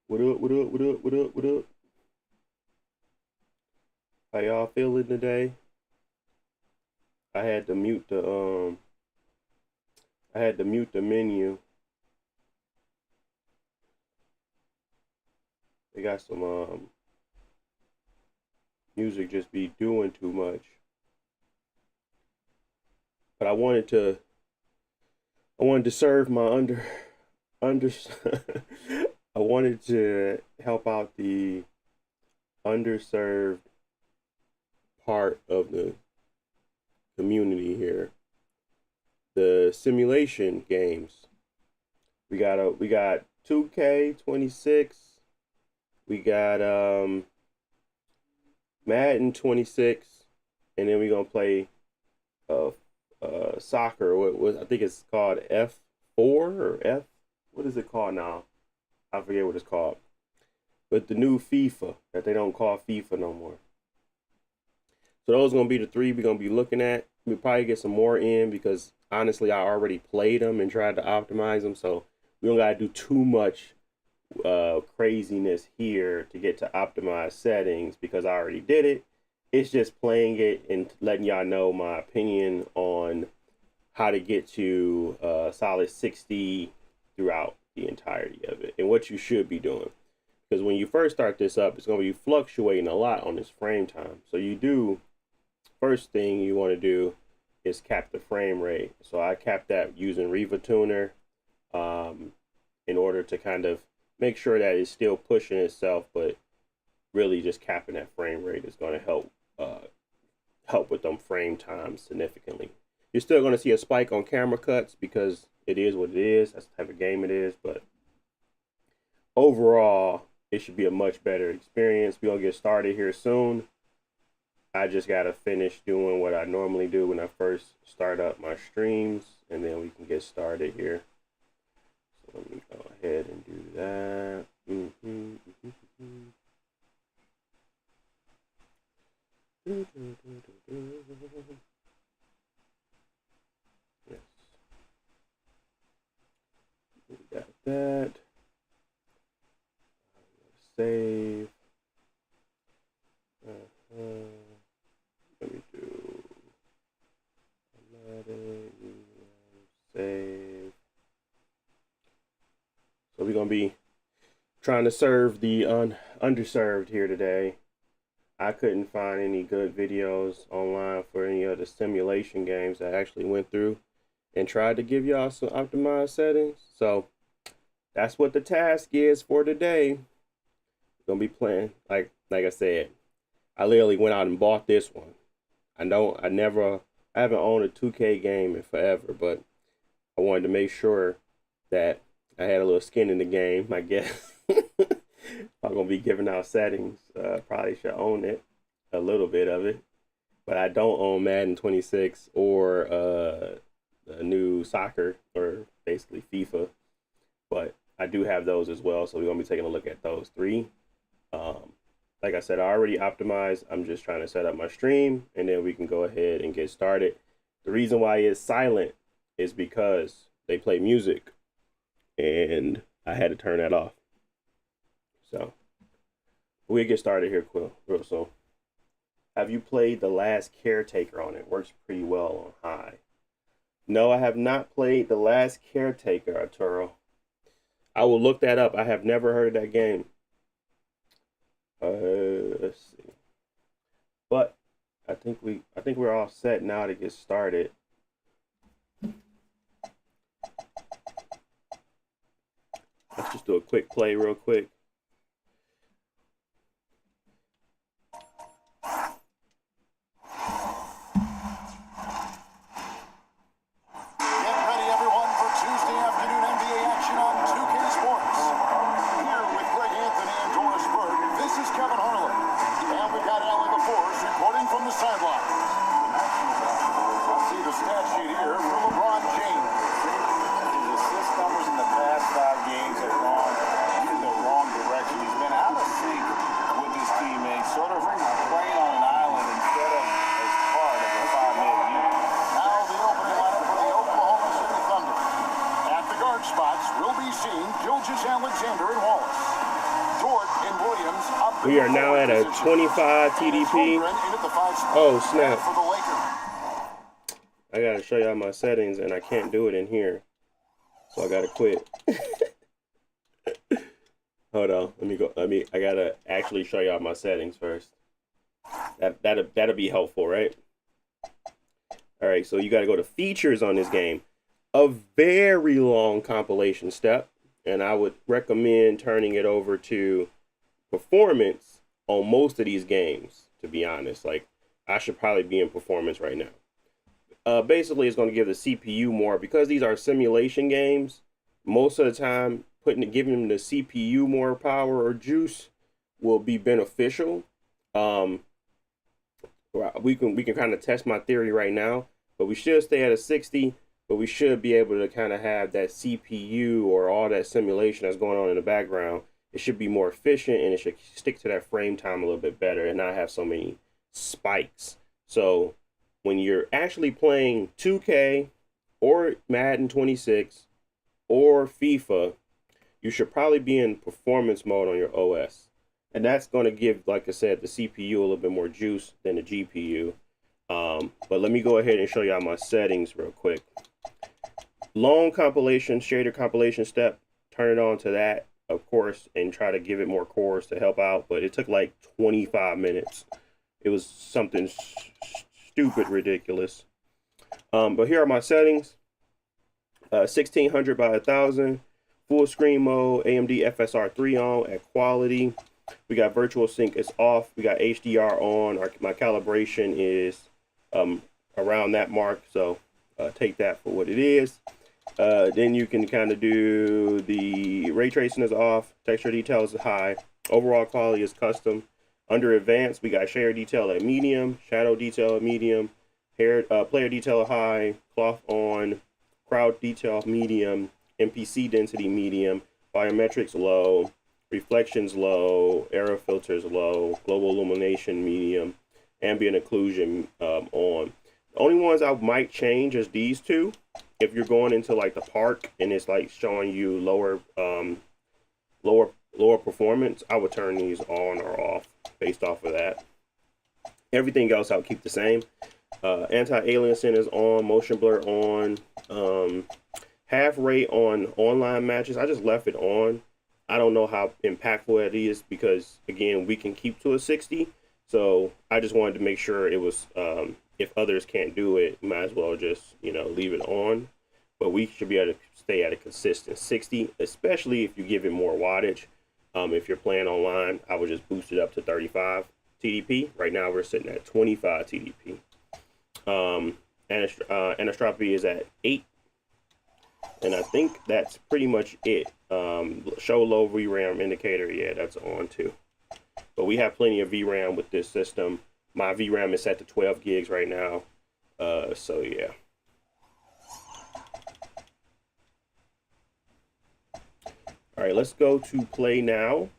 What up, what up, what up, what up, what up? How y'all feeling today? I had to mute the I had to mute the menu. They got some music just be doing too much. But I wanted to serve my under I wanted to help out the underserved part of the community here. The simulation games. We got 2K 26. We got Madden 26, and then we're gonna play uh soccer. What I think it's called F4 or F. What is it called now? I forget what it's called. But the new FIFA that they don't call FIFA no more. So those are gonna be the three we're gonna be looking at. We probably get some more in because honestly, I already played them and tried to optimize them, so we don't gotta do too much craziness here to get to optimize settings because I already did it. It's just playing it and letting y'all know my opinion on how to get to solid 60 throughout the entirety of it and what you should be doing. Because when you first start this up, it's going to be fluctuating a lot on this frame time. So first thing you want to do is cap the frame rate. So I capped that using Riva Tuner in order to kind of make sure that it's still pushing itself, but really just capping that frame rate is going to help with them frame times significantly. You're still going to see a spike on camera cuts because it is what it is. That's the type of game it is. But overall, it should be a much better experience. We're going to get started here soon. I just got to finish doing what I normally do when I first start up my streams, and then we can get started here. So let me go ahead and do that. Yes, we got that. Save. Let me do save. So we're gonna be trying to serve the underserved here today. I couldn't find any good videos online for any of the simulation games I actually went through and tried to give y'all some optimized settings. So that's what the task is for today. We're gonna be playing like I said. I literally went out and bought this one. I haven't owned a 2K game in forever, but I wanted to make sure that I had a little skin in the game, I guess. I'm gonna be giving out settings. Probably should own it, a little bit of it, but I don't own Madden 26 or the new soccer or basically FIFA. But I do have those as well, so we're gonna be taking a look at those three. Like I said, I already optimized. I'm just trying to set up my stream, and then we can go ahead and get started. The reason why it's silent is because they play music, and I had to turn that off. So we'll get started here real soon. Have you played The Last Caretaker on it? Works pretty well on high. No, I have not played The Last Caretaker, Arturo. I will look that up. I have never heard of that game. Let's see. But I think we're all set now to get started. Let's just do a quick play real quick. Alexander and Wallace. We are now at a 25 TDP. Oh, snap. I gotta show y'all my settings and I can't do it in here. So I gotta quit. Hold on, I gotta actually show y'all my settings first. That'll be helpful, right? All right, so you gotta go to features on this game. A very long compilation step, and I would recommend turning it over to performance on most of these games, to be honest. Like, I should probably be in performance right now. Basically, it's going to give the CPU more, because these are simulation games. Most of the time, giving the CPU more power or juice will be beneficial. We can kind of test my theory right now, but we should stay at a 60. But we should be able to kind of have that CPU or all that simulation that's going on in the background. It should be more efficient, and it should stick to that frame time a little bit better and not have so many spikes. So when you're actually playing 2K or Madden 26 or FIFA, you should probably be in performance mode on your OS. And that's going to give, like I said, the CPU a little bit more juice than the GPU. But let me go ahead and show y'all my settings real quick. Long compilation, shader compilation step, turn it on to that, of course, and try to give it more cores to help out. But it took like 25 minutes. It was something stupid ridiculous. But here are my settings. 1600 by 1000, full screen mode, AMD FSR3 on at quality. We got virtual sync is off. We got HDR on. My calibration is around that mark, so take that for what it is. Then you can kind of do the ray tracing is off, texture details is high, overall quality is custom. Under advanced, we got share detail at medium, shadow detail at medium, player detail high, cloth on, crowd detail medium, NPC density medium, biometrics low, reflections low, error filters low, global illumination medium, ambient occlusion on. The only ones I might change is these two. If you're going into like the park and it's like showing you lower performance, I would turn these on or off based off of that. Everything else I'll keep the same. Anti-aliasing is on, motion blur on, half rate on online matches. I just left it on. I don't know how impactful it is because, again, we can keep to a 60. So I just wanted to make sure it was, if others can't do it, might as well just, leave it on. But we should be able to stay at a consistent 60, especially if you give it more wattage. If you're playing online, I would just boost it up to 35 TDP. Right now, we're sitting at 25 TDP. Anistropy is at 8. And I think that's pretty much it. Show low VRAM indicator, yeah, that's on too. But we have plenty of VRAM with this system. My VRAM is set to 12 gigs right now. So yeah. All right, let's go to play now.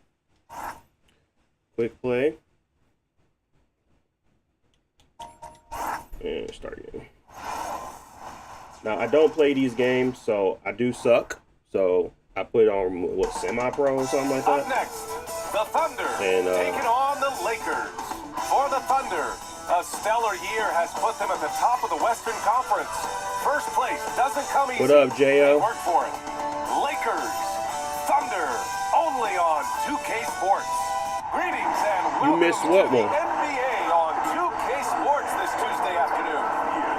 Quick play. And start again. Now, I don't play these games, so I do suck. So I put on, what, semi-pro or something like that? Up next, the Thunder taking on the Lakers. For the Thunder, a stellar year has put them at the top of the Western Conference. First place doesn't come easy. What up, J.O.? Work for it. Lakers, Thunder, only on 2K Sports. Greetings and welcome missed what to one? the NBA on 2K Sports this Tuesday afternoon.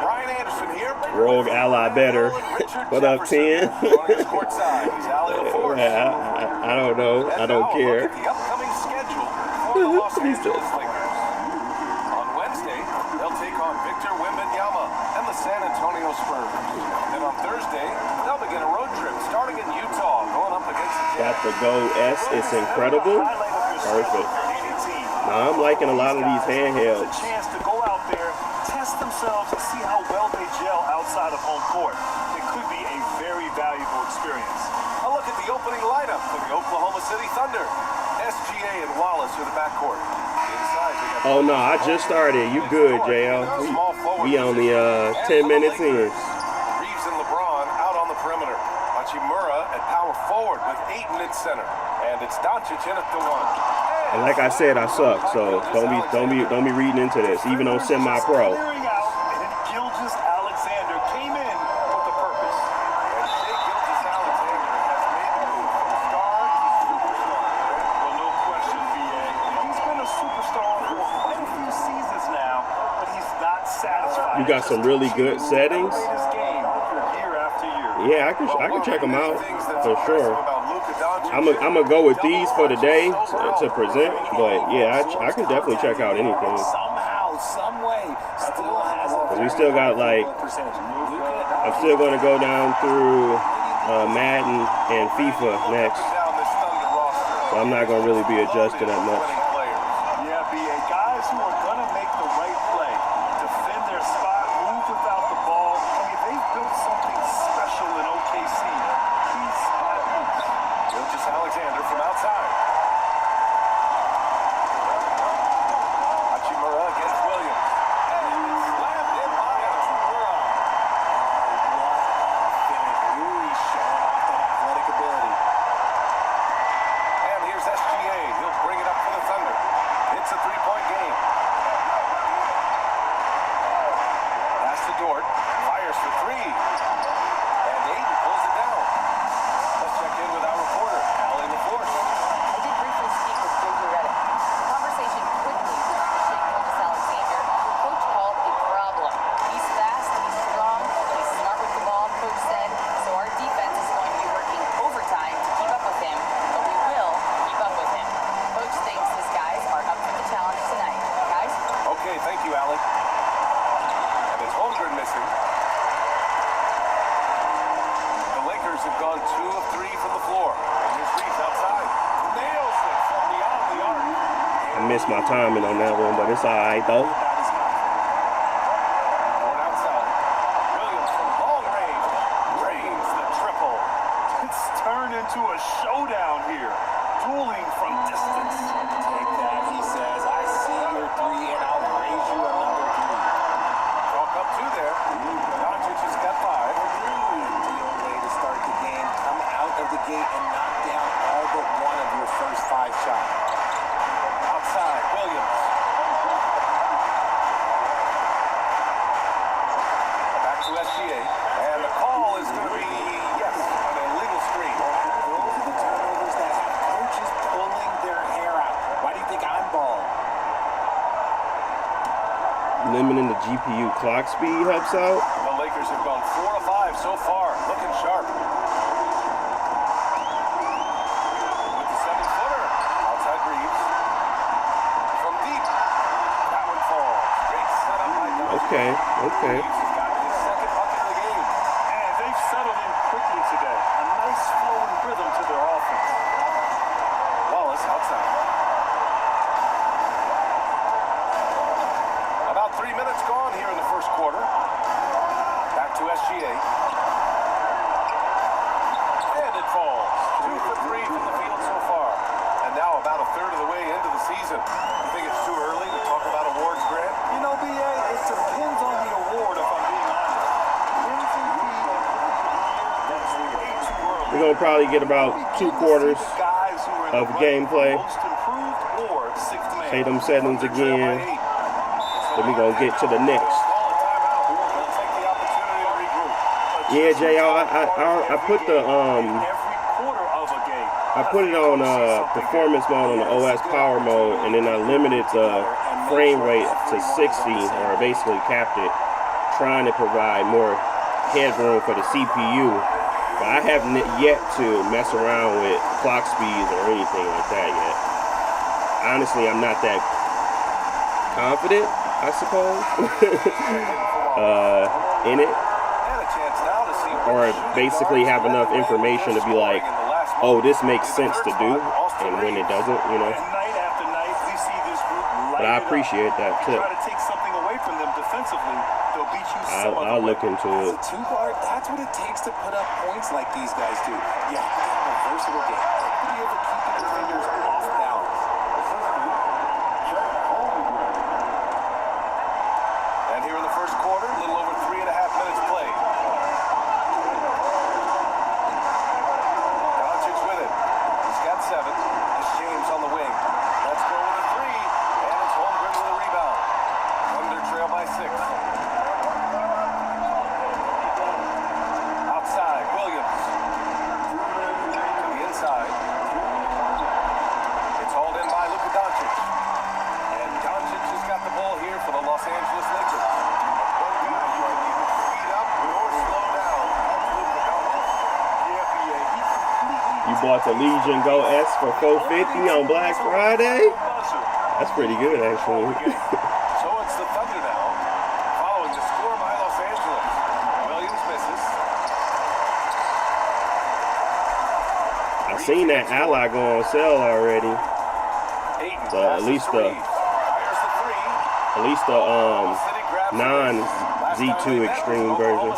Brian Anderson here. Rogue ally better. What up, 10? I don't know. I don't care. The upcoming schedule for the Los Angeles Lakers. On Wednesday, they'll take on Victor Wembanyama and the San Antonio Spurs. Then on Thursday, they'll begin a road trip starting in Utah, going up against the Got the Go S. It's incredible. Perfect. Now, I'm liking a lot of these handhelds. A chance to go out there, test themselves, and see how well they gel outside of home court. It could be a very valuable experience. A look at the opening lineup for the Oklahoma City Thunder. SGA and Wallace are the backcourt. Inside, oh no, I just started. You good, JL? We only 10 minutes in. Reeves and LeBron out on the perimeter. Hachimura at power forward with Ayton at center. And it's Doncic in at the 1. And like I said, I suck, so don't be reading into this, even on semi-pro. Clearing out, and Gilgeous Alexander came in with a purpose. And Shea Gilgeous-Alexander has made the move from star to superstar. Well, no question, VA. He's been a superstar for quite a few seasons now, but he's not satisfied. You got some really good settings. His game year after year. Yeah, I can check them out for sure. I'm Luka gonna go with these for the day to present, but yeah, I can definitely check out anything. Somehow, some way, still has a 'Cause we still got like, I'm still gonna go down through Madden and FIFA next, so I'm not gonna really be adjusting that much. Yeah, BA, guys who are going to make the right play, defend their spot, move without the ball. I mean, they've built something special in OKC. He's at peace. Gilgeous-Alexander from outside. Hachimura against Williams. And slammed in by Hachimura. Really showing off that athletic ability. And here's SGA. He'll bring it up for the Thunder. It's a three-point game. Pass to Dort. Fires for three. And Aiden pulls it down. Let's check in with our reporter, Allie LaForce. I did briefly speak with J.J. Redick. The conversation quickly went to Shea Gilgeous-Alexander, who Coach called a problem. He's fast, he's strong, he's smart with the ball, Coach said. So our defense is going to be working overtime to keep up with him, but we will keep up with him. Coach thinks his guys are up for the challenge tonight. Guys? Okay, thank you, Allie. And it's Holmgren missing. The Lakers have gone 2 of 3 from the floor. And here's Reeves outside. Nails it from beyond the arc. I missed my timing on that one, but it's all right though. Dort outside. Williams from long range. Drains the triple. It's turned into a showdown here. Dueling from distance. Take that, he says. I see your three, and I'll raise you another three. Chalk up 2 there. Doncic has got 5. Ideal way to start the game. Come out of the gate and knock down all but one of your first 5 shots. Outside, Williams. Back to SGA. And the call is going to be, yes, an illegal screen. Those are the turnovers that have coaches pulling their hair out. Why do you think I'm balling? Limiting the GPU clock speed helps out. The Lakers have gone 4 of 5 so far. Looking sharp. With the 7-footer. Outside Reeves. From deep. That one falls. Great setup by Doncic. Okay. Reeves has got his second bucket of the game. And they've settled in quickly today. A nice flowing rhythm to their offense. Wallace outside. About 3 minutes gone here in the first quarter. Back to SGA. And it falls. 2 for 3 from the field so far. And now about a third of the way into the season. You think it's too early to talk about awards, Grant? You know, BA, it depends on the award, if I'm being honest. MVP that's way too early. We're gonna probably get about 2 quarters Guys who are in of the running gameplay. for most improved or sixth man. Play them settings again. Then we're gonna get to the next. They'll take the opportunity to regroup. Yeah, JR, I put the Every quarter of a game. I put it on performance mode on the OS power mode, and then I limited the frame rate to 60, or basically capped it, trying to provide more headroom for the CPU. But I haven't yet to mess around with clock speeds or anything like that yet. Honestly, I'm not that confident, I suppose, in it, And a chance now to see or basically have enough information to be like, oh, this makes sense to do, and when it doesn't, you know. And night after night, we see this group light But I it up. appreciate that tip. Try to take something away from them defensively, they'll beat you some I'll other look way. into As it. a two-guard, that's what it takes to put up points like these guys do. You have to have a versatile game. You have to be able to keep your defenders off balance. And here in the first quarter, a little over 3.5 minutes played. Doncic with it. He's got 7. It's James on the wing. That's to Legion Go S for 450 on Black Friday. That's pretty good, actually. So it's the Thunder now, following the score by Los Angeles. Williams misses. I've seen that ally go on sale already. Ayton So at passes least to the Reeves. Fires the three. non Z2 Extreme version.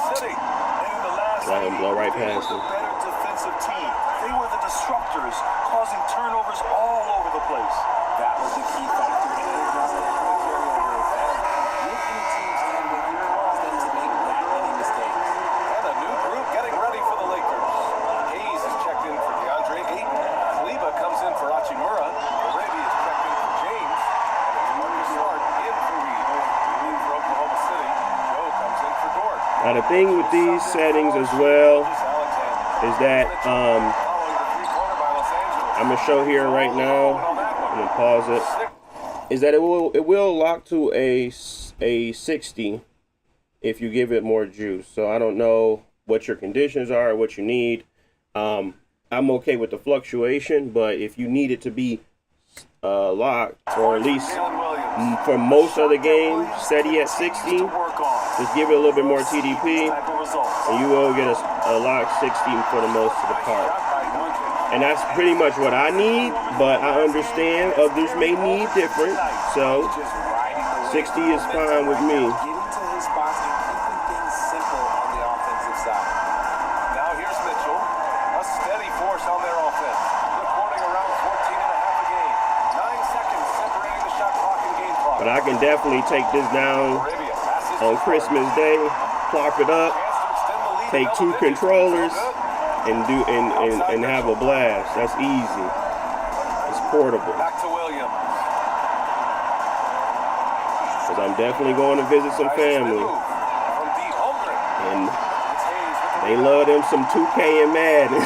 Let him blow right past him. Better defensive team. They were the disruptors, causing turnovers all over the place. That was the key factor. And it doesn't have a carryover effect. With any teams can when you cause them to make that many mistakes. And a new group getting ready for the Lakers. Hayes is checked in for DeAndre Ayton. Kleba comes in for Hachimura. Arabia is checked in for James. And it's Marcus Smart in for Reed. In for Oklahoma City. Joe comes in for Dort. Now the thing with these settings as well is that I'm gonna show here right now. I'm gonna pause it. Is that it will lock to a 60 if you give it more juice. So I don't know what your conditions are or what you need. I'm okay with the fluctuation, but if you need it to be locked, or at least for most of the game steady at 60, just give it a little bit more TDP, and you will get a lock 60 for the most of the part. And that's pretty much what I need, but I understand others may need different, so 60 is fine with me. Getting to his spots and keeping things simple on the offensive side. Now here's Mitchell. A steady force on their offense. Recording around 14 and a half a game. 9 seconds separating the shot clock and game clock. But I can definitely take this down on Christmas Day, plop it up, take 2 controllers, and have a blast. That's easy. It's portable. Back to Williams. Because I'm definitely going to visit some family. From deep, Holmgren. And It's Hayes with the they love them some 2K and Madden.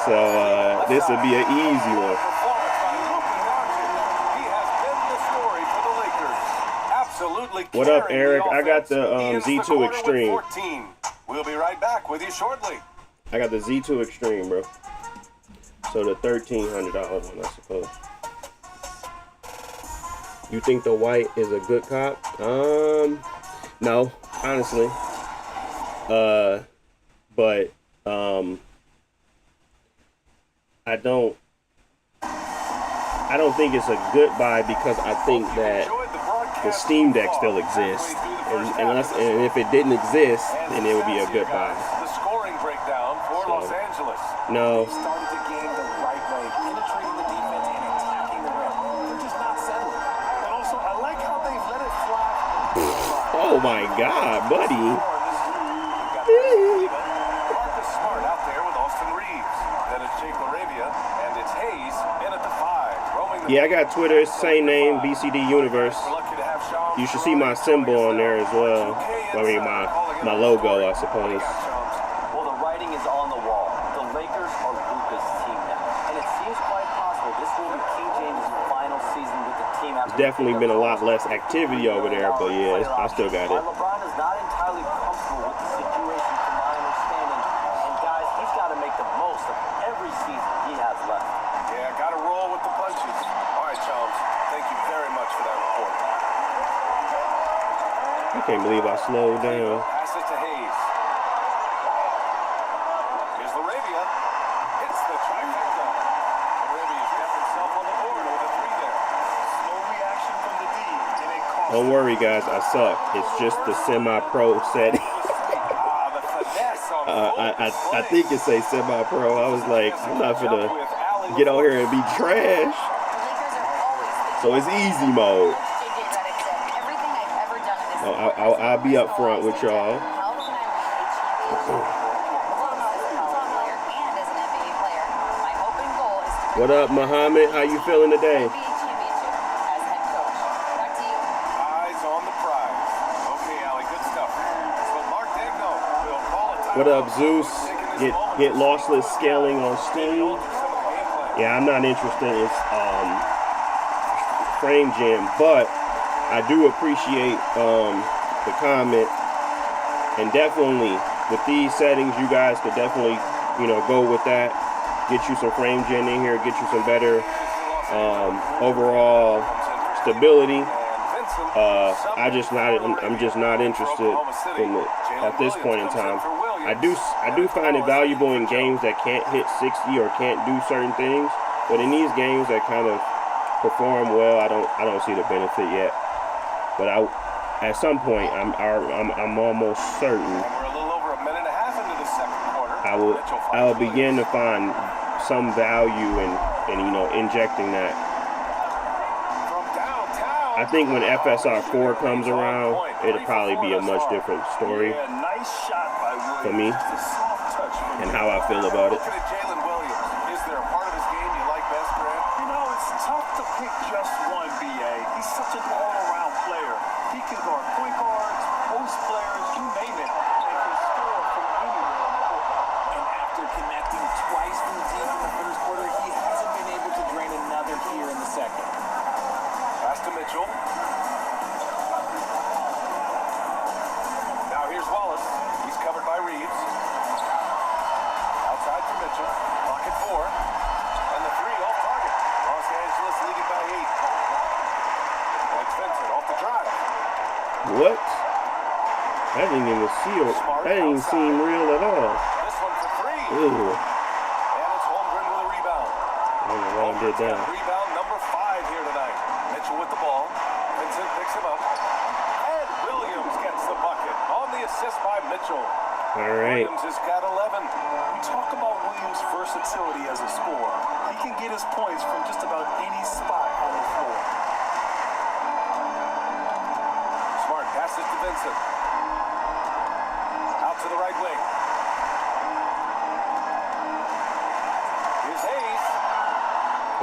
So this would be an easy one. performance by Luka Doncic. He has been the story for the Lakers. Absolutely. What up, carrying Eric? the I got offense. the, He ends Z2 quarter with Extreme. 14. We'll be right back with you shortly. I got the Z2 Extreme, bro. So the $1,300 one, I suppose. You think the white is a good cop? No, honestly. But I don't think it's a good buy because I think that the Steam Deck still exists, and if it didn't exist, then it would be a good buy. The scoring breakdown for Los Angeles. No. They started the game the right way, penetrating the defense and attacking the rim. They're just not settling. And also, I like how they've let it fly. Oh my God, buddy. Marcus Smart out there with Austin Reeves. Then it's Jake Arabia, and it's Hayes in at the 5. Roaming the Yeah, I got Twitter. It's the same name, BCD Universe. We're lucky to have Sean. You should see my symbol on there as well. I mean, my logo, I suppose. Well, the writing is on the wall. The Lakers are Luka's team now. And it seems quite possible this will be King James' final season with the team. There's definitely been a lot less activity over there, but yeah, I still got it. While LeBron is not entirely comfortable with the situation, from my understanding, and guys, he's got to make the most of every season he has left. Yeah, got to roll with the punches. All right, chums. Thank you very much for that report. I can't believe I slowed down. Pass it to Hayes. Here's Arabia. Hits the trifecta. Arabia's got himself on the board with a 3 there. Slow reaction from the D, and it cost Don't worry, guys, I suck. It's just the semi-pro setting. The finesse on I think it say semi-pro. I was like, I'm not gonna get on here and be trash. So it's easy mode. I'll be up front with y'all. What up, Muhammad? How you feeling today? Eyes on the prize. Okay, Allie, good stuff. So Mark Degno will call a time. What up, Zeus? Get lossless scaling on Steam. Yeah, I'm not interested in Frame Jam, but I do appreciate the comment, and definitely with these settings, you guys could definitely you know, go with that. Get you some frame gen in here. Get you some better overall stability. I'm just not interested at this point in time. I do find it valuable in games that can't hit 60 or can't do certain things, but in these games that kind of perform well, I don't see the benefit yet. But at some point, I'm almost certain We're a little over a minute and a half into the second quarter. I will begin to find some value in you know, injecting that. From downtown. I think when FSR 4 comes around, it'll probably be a much different story Yeah, nice shot by Williams. for me Just a soft touch from and how I feel about it. Looking at Jalen Williams, is there a part of his game you like best, Grant? You know, it's tough to pick just one, B.A. He's such an all-around player. He can guard point guards, post players, you name it, and can score from anywhere on the court. And after connecting twice from deep in the first quarter, he hasn't been able to drain another here in the second. Pass to Mitchell. Now here's Wallace. He's covered by Reeves. Outside for Mitchell. Pocket 4. And the 3 off target. Los Angeles leading by 8. And it's Vincent off the drive. What? That didn't even that didn't even seem real at all. This one for 3. Ew. And it's Holmgren with a rebound. I don't know why I did that. Rebound number 5 here tonight. Mitchell with the ball. Vincent picks him up. And Williams gets the bucket on the assist by Mitchell. All right. Williams has got 11. We talk about Williams' versatility as a scorer. He can get his points from just about any spot on the floor. Smart passes to Vincent. Out to the right wing. Here's Hayes.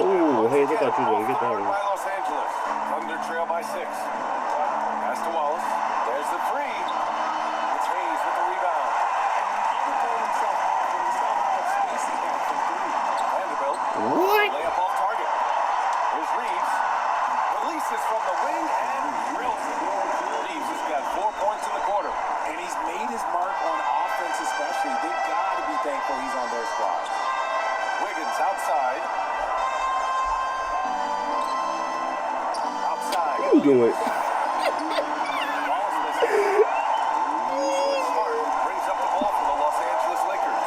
Oh, Hayes, I thought you were going to get that one. By Los Angeles. Thunder trail by 6. Pass to Wallace. There's the 3. It's Hayes with the rebound. Vanderbilt. What? Layup off target. Here's Reeves. Releases from the wing and drills it. Reeves has got 4 points in the quarter. And he's made his mark on offense especially. They've got to be thankful he's on their squad. Wiggins outside. Outside. What are you doing? Wallace misses. Smart brings up the ball for the Los Angeles Lakers.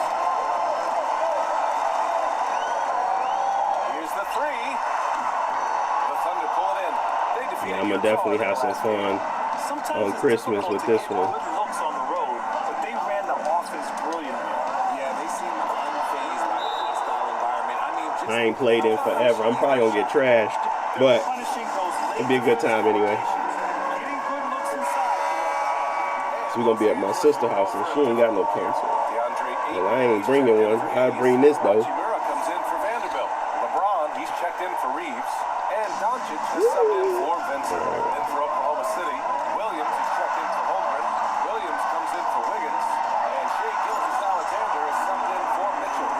Here's the 3. The Thunder pull it in. They defeat Yeah, I'm going to definitely have some fun Sometimes on it's Christmas difficult with to this get one. good looks on the road, but they ran the offense brilliantly. Yeah, they seem unfazed by the hostile environment. I mean, just I ain't played in forever. I'm probably going to get trashed, but Punishing those it'll be a good time anyway. getting good looks inside. So we're going to be at my sister's house, and she ain't got no pencil. DeAndre Well, I ain't bringing one. I'd bring this, though. Hachimura comes in for Vanderbilt. LeBron, he's checked in for Reeves. And Doncic has subbed in for Vincent. In for Oklahoma City. Williams is checked in for Holmgren. Williams comes in for Wiggins. And Shea Gilgeous-Alexander is subbed in for Mitchell.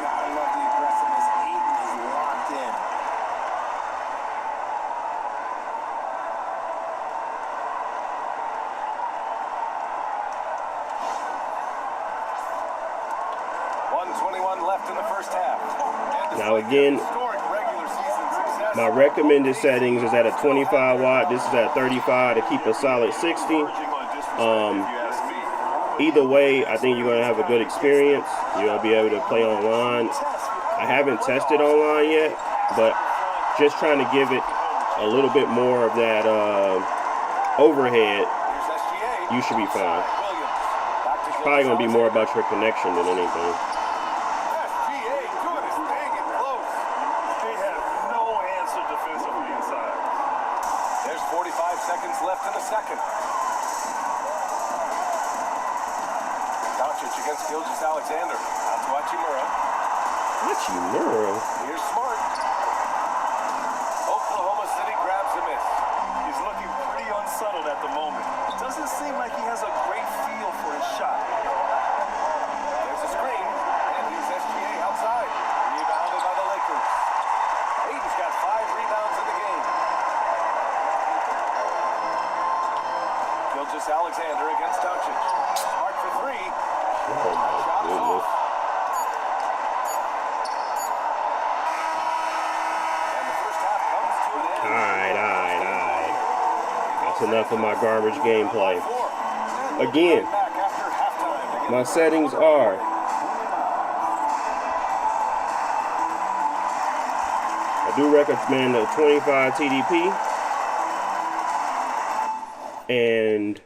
gotta love the aggressiveness. Ayton is locked in. .21 left in the first half. And Now again, historic regular season success. my recommended settings is at a 25 watt. This is at 35 to keep a solid 60. Either way, I think you're going to have a good experience. You're going to be able to play online. I haven't tested online yet, but just trying to give it a little bit more of that overhead, Here's SGA. you should be fine. Williams. Back to Probably going to be more about your connection than anything. SGA doing his thing and close. They have no answer defensively inside. There's 45 seconds left in the second. Doncic against Gilgeous-Alexander. Out to Hachimura. Hachimura? Here's Smart. Oklahoma City grabs a miss. He's looking pretty unsettled at the moment. It doesn't seem like he has a great feel for his shot. There's a screen. And he's SGA outside. Rebounded by the Lakers. Ayton's got 5 rebounds in the game. Gilgeous-Alexander against Doncic. Smart for 3. Oh my goodness. enough of my garbage gameplay. Again, Back after halftime to my get settings are I do recommend a 25 TDP, and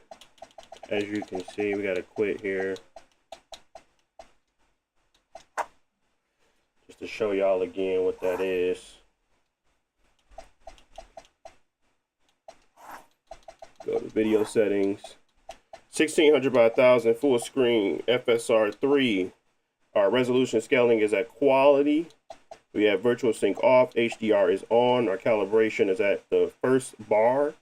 as you can see, we gotta quit here just to show y'all again what that is. Go to video settings, 1600 by 1000 full screen, FSR 3. Our resolution scaling is at quality. We have virtual sync off, HDR is on, our calibration is at the first bar.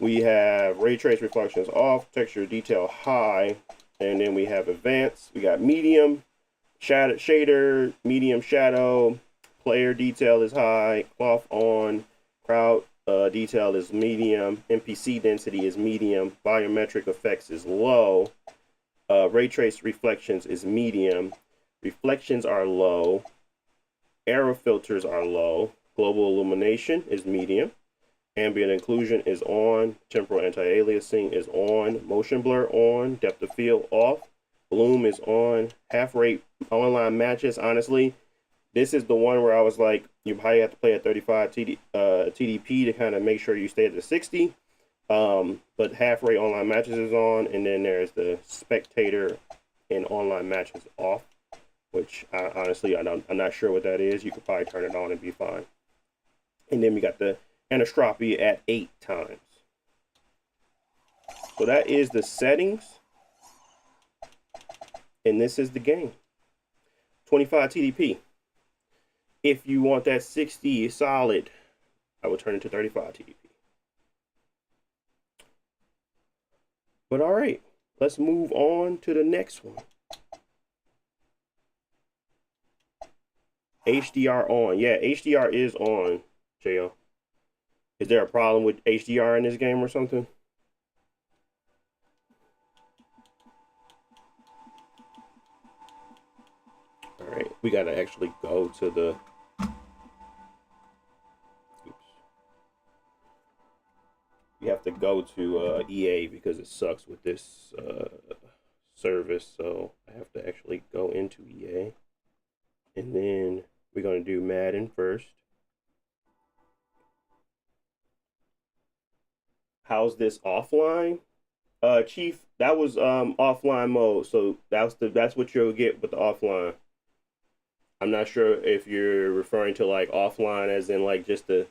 We have ray trace reflections off, texture detail high, and then we have advanced. We got medium, shader, medium shadow, player detail is high, cloth on, crowd detail is medium, NPC density is medium, volumetric effects is low, ray trace reflections is medium, reflections are low, arrow filters are low, global illumination is medium, ambient occlusion is on, temporal anti-aliasing is on, motion blur on, depth of field off, bloom is on, half rate online matches. Honestly, this is the one where I was like, you probably have to play at 35 TDP to kind of make sure you stay at the 60. But half rate online matches is on, and then there's the spectator and online matches off, which honestly I'm not sure what that is. You could probably turn it on and be fine. And then we got the anisotropy at 8 times. So that is the settings, and this is the game. 25 TDP. If you want that 60 solid, I would turn it to 35 TDP. But all right, let's move on to the next one. HDR on. Yeah, HDR is on, Jo. Is there a problem with HDR in this game or something? All right, we gotta actually go to the. Oops. We have to go to EA because it sucks with this service. So I have to actually go into EA, and then we're gonna do Madden first. How's this offline? Chief, that was offline mode, so that's what you'll get with the offline. I'm not sure if you're referring to like offline as in like just the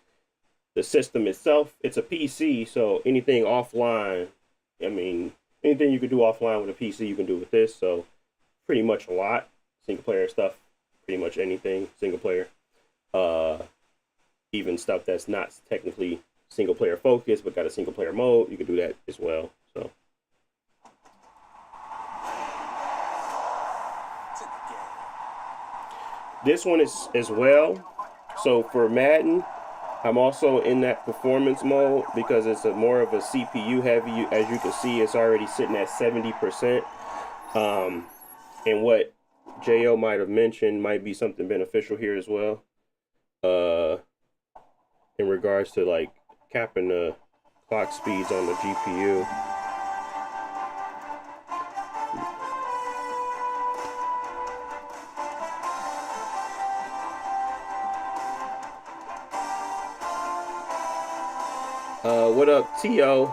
system itself. It's a PC, so anything offline, I mean, anything you can do offline with a PC, you can do with this. So pretty much a lot. Single player stuff, pretty much anything single player. Even stuff that's not technically single player focused but got a single player mode, you can do that as well. So this one is as well. So for Madden, I'm also in that performance mode because it's a more of a CPU heavy. As you can see, it's already sitting at 70%. And what Jo might have mentioned might be something beneficial here as well. In regards to like capping the clock speeds on the GPU. What up, T.O.?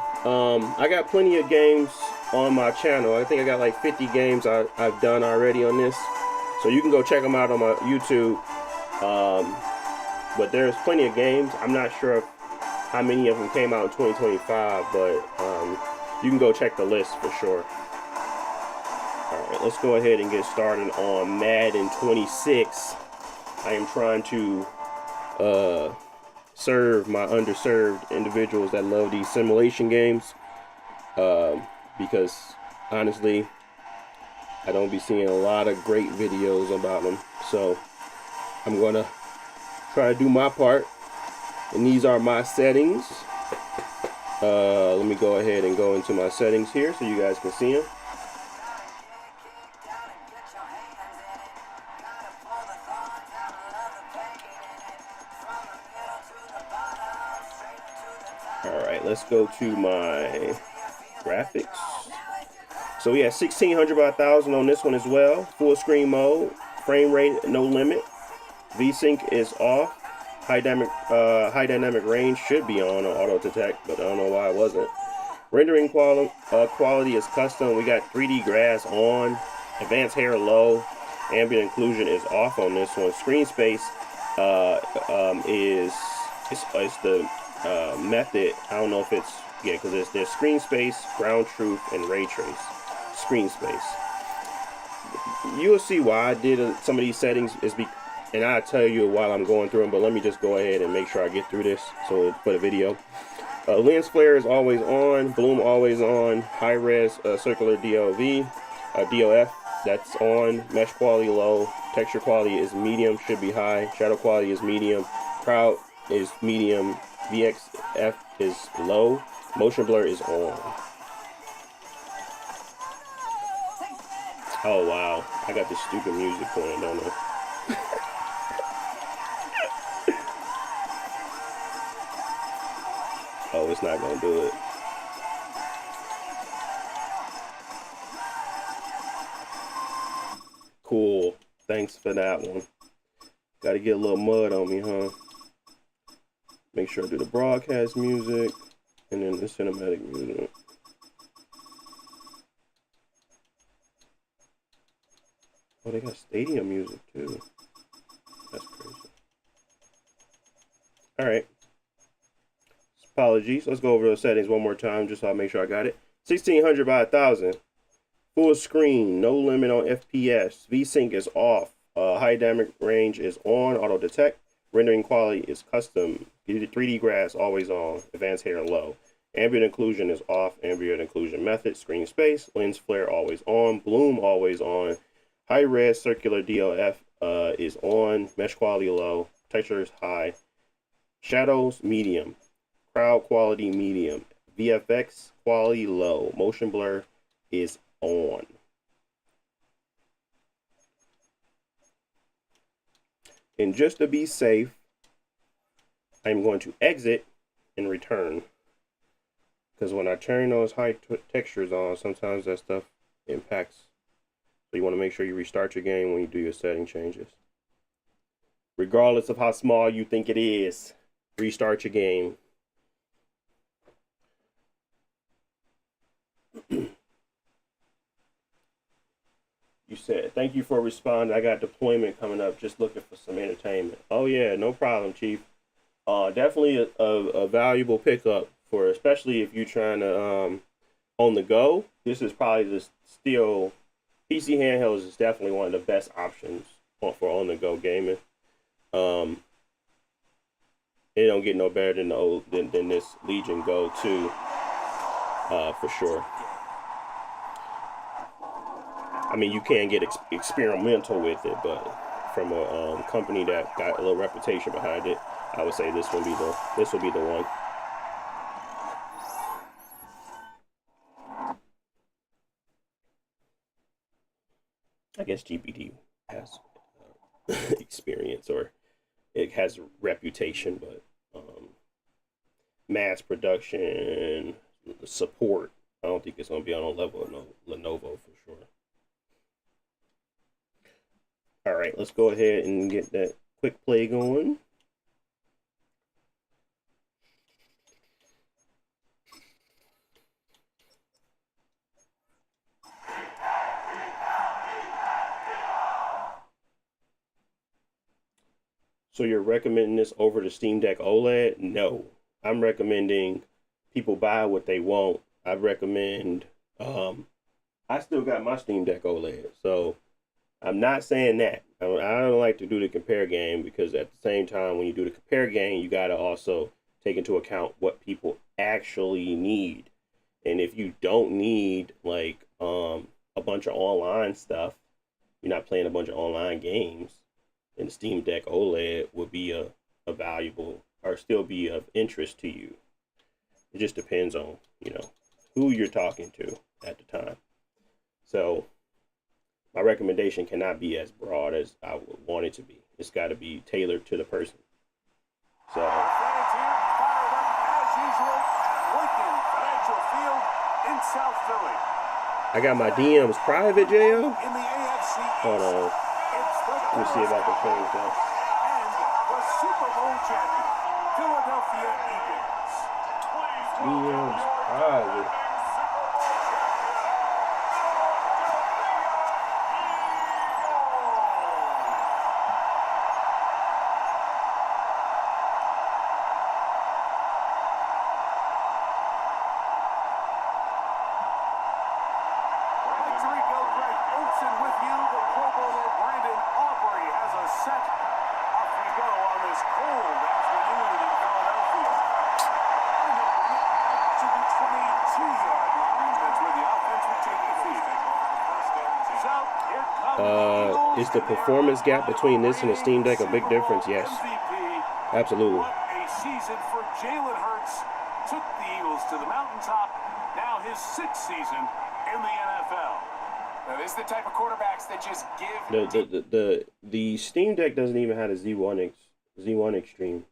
I got plenty of games on my channel. I think I got like 50 games I've done already on this. So you can go check them out on my YouTube. But there's plenty of games. I'm not sure how many of them came out in 2025, but you can go check the list for sure. Alright, let's go ahead and get started on Madden 26. I am trying to serve my underserved individuals that love these simulation games, because honestly I don't be seeing a lot of great videos about them, so I'm gonna try to do my part, and these are my settings. Let me go ahead and go into my settings here so you guys can see them. All right, let's go to my graphics. So we have 1600 by 1000 on this one as well. Full screen mode, frame rate no limit. VSync is off. High dynamic range should be on auto detect, but I don't know why it wasn't. Rendering quality is custom. We got 3D grass on. Advanced hair low. Ambient occlusion is off on this one. Screen space is the method. I don't know if it's because there's screen space, ground truth, and ray trace. Screen space. You'll see why I did some of these settings and I'll tell you while I'm going through them. But let me just go ahead and make sure I get through this for the video. Lens flare is always on. Bloom always on. High res circular DOF. That's on. Mesh quality low. Texture quality is medium. Should be high. Shadow quality is medium. Crowd is medium. VXF is low. Motion blur is on. Oh wow, I got this stupid music playing, don't I? Oh, it's not gonna do it. Cool. Thanks for that one. Gotta get a little mud on me, huh? Make sure I do the broadcast music and then the cinematic music. Oh, they got stadium music too. That's crazy. All right. Apologies. Let's go over those settings one more time just so I make sure I got it. 1600 by 1000. Full screen. No limit on FPS. VSync is off. High dynamic range is on. Auto detect. Rendering quality is custom. 3D grass always on. Advanced hair low. Ambient occlusion is off. Ambient occlusion method. Screen space. Lens flare always on. Bloom always on. High res circular DOF is on. Mesh quality low. Texture is high. Shadows medium. Crowd quality medium. VFX quality low. Motion blur is on. And just to be safe, I'm going to exit and return. Because when I turn those high textures on, sometimes that stuff impacts. So you want to make sure you restart your game when you do your setting changes. Regardless of how small you think it is, restart your game. You said, thank you for responding. I got deployment coming up. Just looking for some entertainment. Oh yeah, no problem, Chief. Definitely a valuable pickup for, especially if you're trying to on the go. This is probably just still PC handhelds is definitely one of the best options for on the go gaming. It don't get no better than this Legion Go 2, for sure. I mean, you can get experimental with it, but from a company that got a little reputation behind it, I would say this will be the one. I guess GPT has experience, or it has reputation, but mass production support, I don't think it's going to be on a level of Lenovo for sure. All right, let's go ahead and get that quick play going. So you're recommending this over the Steam Deck OLED? No, I'm recommending people buy what they want. I recommend, I still got my Steam Deck OLED, so I'm not saying that. I don't like to do the compare game, because at the same time, when you do the compare game, you got to also take into account what people actually need. And if you don't need like a bunch of online stuff, you're not playing a bunch of online games, then the Steam Deck OLED would be a valuable, or still be of interest to you. It just depends on, who you're talking to at the time. So my recommendation cannot be as broad as I would want it to be. It's got to be tailored to the person. So Fans here fired up as usual. South Philly. I got my DMs private, JO. In the AFC East, Hold on. it's the Let me see if I can change that. and the Super Bowl champion, Philadelphia Eagles. DMs private. Victory go Greg Olson with you. The Pro Bowler Brandon Aubrey has a set. Off we go on this cold afternoon in Philadelphia. And they'll bring it to the 22-yard line. That's where the offense will take the field. So here comes the Eagles, Is the and they're performance gap on between this and the Steam Deck a big Super Bowl difference? Yes. MVP. Absolutely. What a season for Jalen Hurts. Took the Eagles to the mountaintop. Now his 6th season in the NFL. Now, this is the type of quarterbacks that just give. The Steam Deck doesn't even have a Z1 Extreme.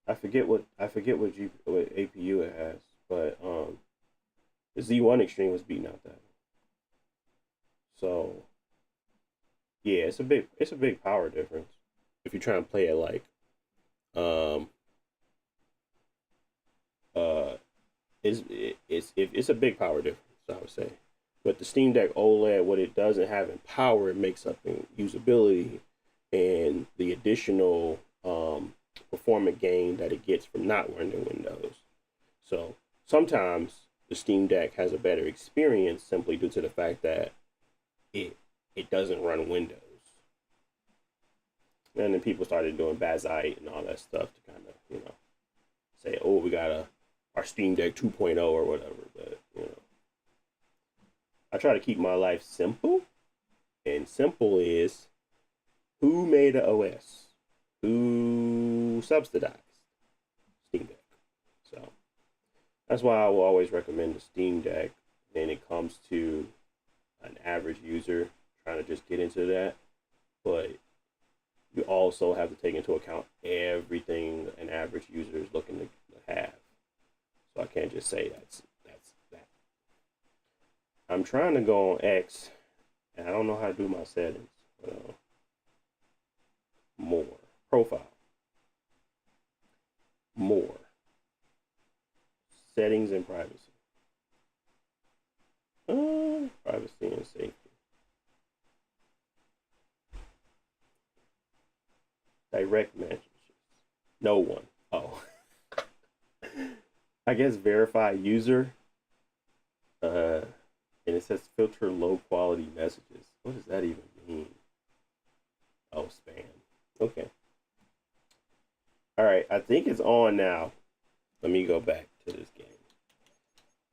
I forget what APU it has, but the Z1 Extreme was beating out that. So yeah, it's a big power difference if you're trying to play it like it's a big power difference, I would say. But the Steam Deck OLED, what it doesn't have in power, it makes up in usability and the additional performance gain that it gets from not running Windows. So sometimes the Steam Deck has a better experience simply due to the fact that it doesn't run Windows. And then people started doing Bazite and all that stuff to kind of, say, oh, we got our Steam Deck 2.0 or whatever. But, I try to keep my life simple. And simple is, who made the OS? Who subsidized Steam Deck? So that's why I will always recommend the Steam Deck when it comes to an average user trying to just get into that. But you also have to take into account everything an average user is looking to have. So I can't just say that's that. I'm trying to go on X, and I don't know how to do my settings. More. Profile. More. Settings and privacy. Privacy and safety. Direct messages. No one. Oh. I guess verify user. And it says filter low quality messages. What does that even mean? Oh, spam. Okay. All right. I think it's on now. Let me go back to this game.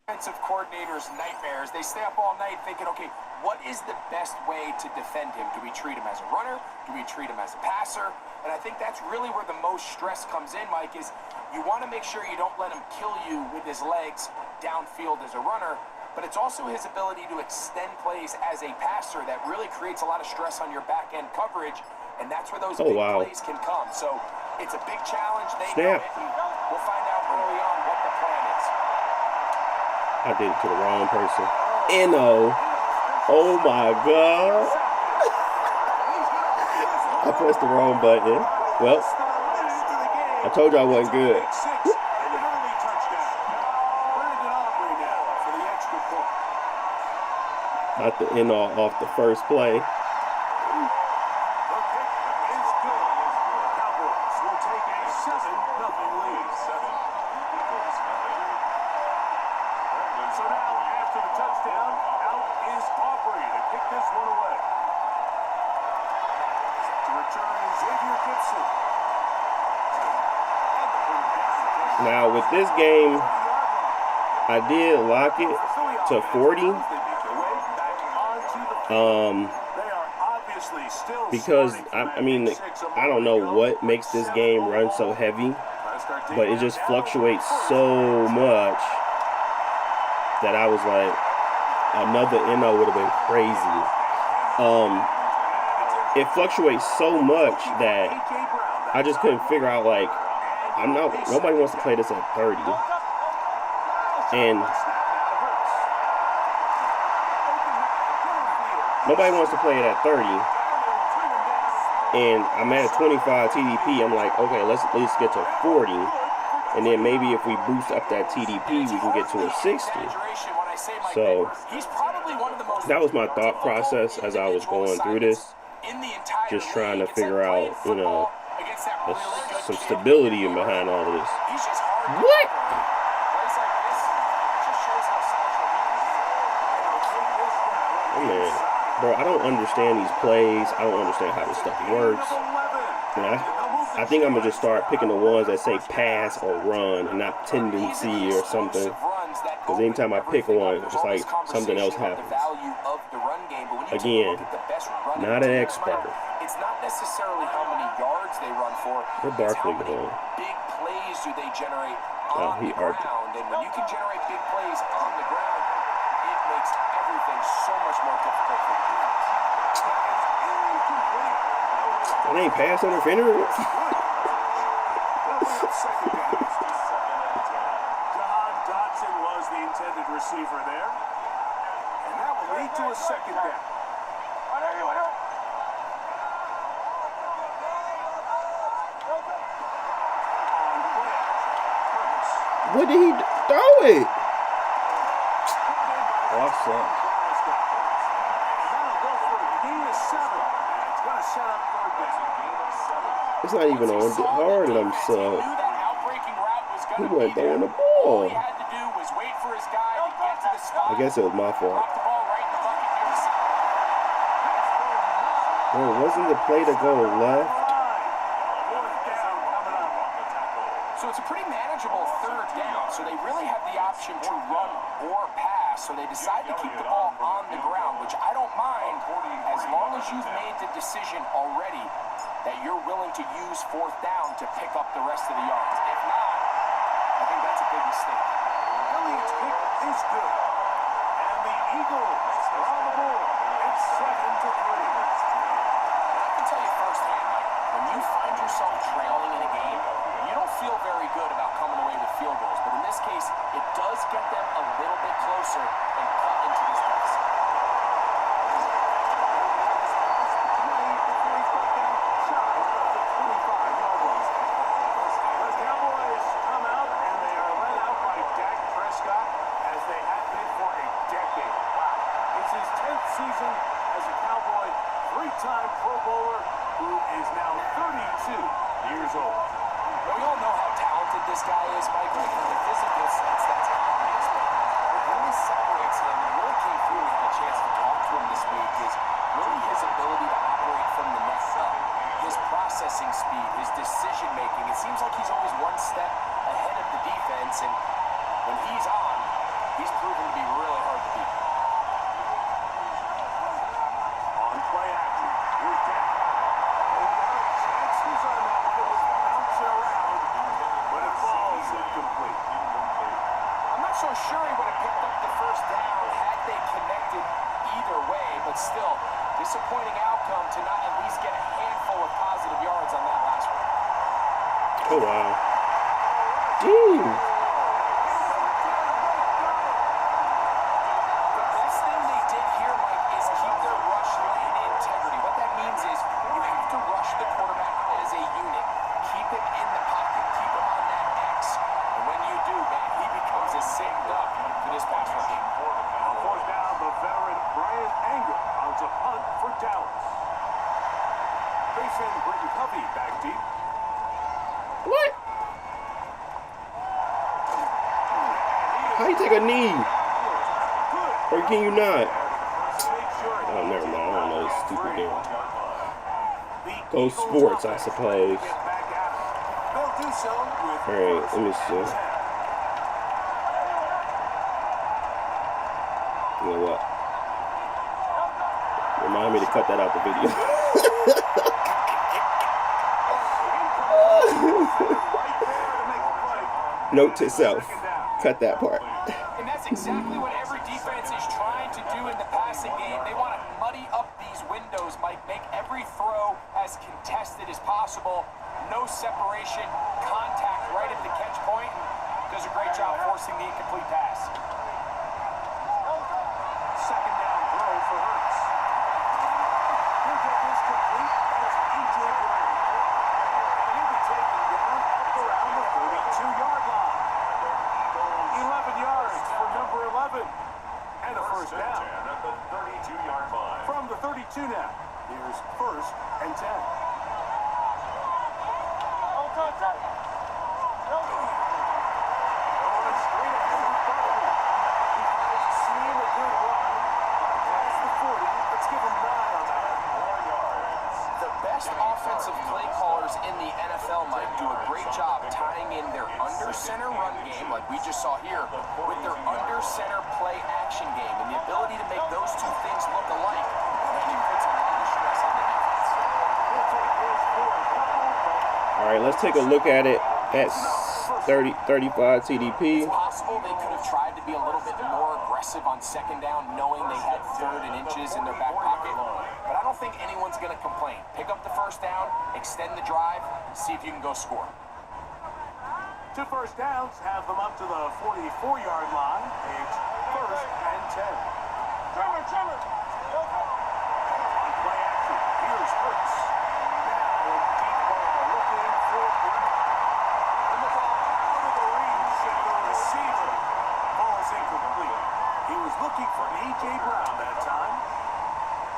Defensive coordinators' nightmares. They stay up all night thinking, okay, what is the best way to defend him? Do we treat him as a runner? Do we treat him as a passer? And I think that's really where the most stress comes in, Mike, is you want to make sure you don't let him kill you with his legs downfield as a runner, but it's also his ability to extend plays as a passer that really creates a lot of stress on your back-end coverage, and that's where those big plays can come. So it's a big challenge. They know it, and we'll find out early on what the plan is. I did it to the wrong person. N-O. Oh my God. I pressed the wrong button. Well, I told you I wasn't good. Not the end off the first play. The kick is good. Cowboys will take a 7-0 lead. So now, after the touchdown, out is Aubrey to kick this one away. To return is Xavier Gibson. Now with this game, I did lock it to 40. Because I mean, I don't know what makes this game run so heavy, but it just fluctuates so much that I was like, another NO would have been crazy. It fluctuates so much that I just couldn't figure out, like, nobody wants to play this at 30. And Nobody wants to play it at 30. And I'm at 25 TDP. I'm like, okay, let's at least get to 40. And then maybe if we boost up that TDP, we can get to a 60. So that was my thought process as I was going through this. Just trying to figure out, you know, some stability behind all of this. What? Oh, man. Bro, I don't understand these plays. I don't understand how this stuff works. And I think I'm going to just start picking the ones that say pass or run and not tendency or something. Because anytime I pick one, it's like something else happens. Again, not an expert. It's not necessarily how many yards they run for. Where Barkley going? Big plays do they generate on the ground? And when you can generate big plays on the ground, it makes everything so much more difficult for the defense. It ain't pass interference. John Dotson was the intended receiver there. And that will lead to a second down. What did he throw it? Offset. It's not even on hard himself. He wasn't throwing the ball. I guess it was my fault. Well, wasn't the play to go left? So it's a pretty manageable third down. So they really have the option to run or pass. So they decide to keep the ball on the ground, which I don't mind as long as you've made the decision already that you're willing to use fourth down to pick up the rest of the yards. If not, I think that's a big mistake. Elliott's pick is good. And the Eagles are on the board. It's 7-3. I can tell you firsthand, Mike, when you find yourself trailing in a game, you don't feel very good about coming away with field goals. But in this case, it does get them a little bit closer and cut into this deficit. Season as a Cowboy, three-time Pro Bowler who is now 32 years old. Well, we all know how talented this guy is, Mike, like from the physical sense, that's obvious, but what really separates him, and really came through, we had a chance to talk to him this week, is really his ability to operate from the neck up, his processing speed, his decision-making. It seems like he's always one step ahead of the defense, and when he's on, he's proven to be really hard to beat. Play action. Here's down. Chances on that one. It was bouncing around, but it falls incomplete. I'm not so sure he would have picked up the first down had they connected either way, but still, disappointing outcome to not at least get a handful of positive yards on that last one. Oh, wow. Dude. Back deep. What? How you take a knee? Or can you not? Oh, never mind. I don't know this stupid game. Go sports, I suppose. Alright, let me see. You know what? Remind me to cut that out the video. Note to self, cut that part. And that's exactly what every defense is trying to do in the passing game. They want to muddy up these windows, Mike, make every throw as contested as possible. No separation, contact right at the catch point, and does a great job forcing the incomplete pass. Second down throw for Hurts. Offensive play callers in the NFL might do a great job tying in their under center run game, like we just saw here, with their under center play action game, and the ability to make those two things look alike really puts a lot of stress on the defense. All right, let's take a look at it at 35 TDP. It's possible they could have tried to be a little bit more aggressive on second down, knowing they had 3rd and inches in their back pocket. But I don't think anyone's going to complain. Pick up the first down, extend the drive, see if you can go score. 2 first downs have them up to the 44-yard line. It's 1st and 10. Trimmer. Play action. Here's Hurts. Now a deep ball looking for Brown. And the ball out of the reach, and the receiver falls incomplete. He was looking for A.J. Brown that time.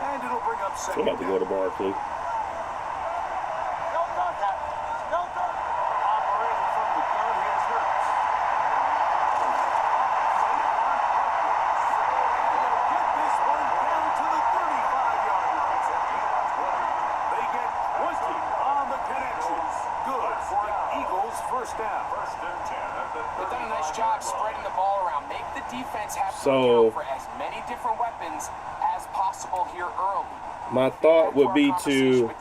And it'll bring up second. So about to go to Barkley. Operating from the gun, here's Hurts. They'll get this one down to the 35-yard line. They get 20 on the connection. Good for an Eagles first down. They've done a nice job spreading the ball around. Make the defense have to account for as many different weapons as possible here early. My thought would be to,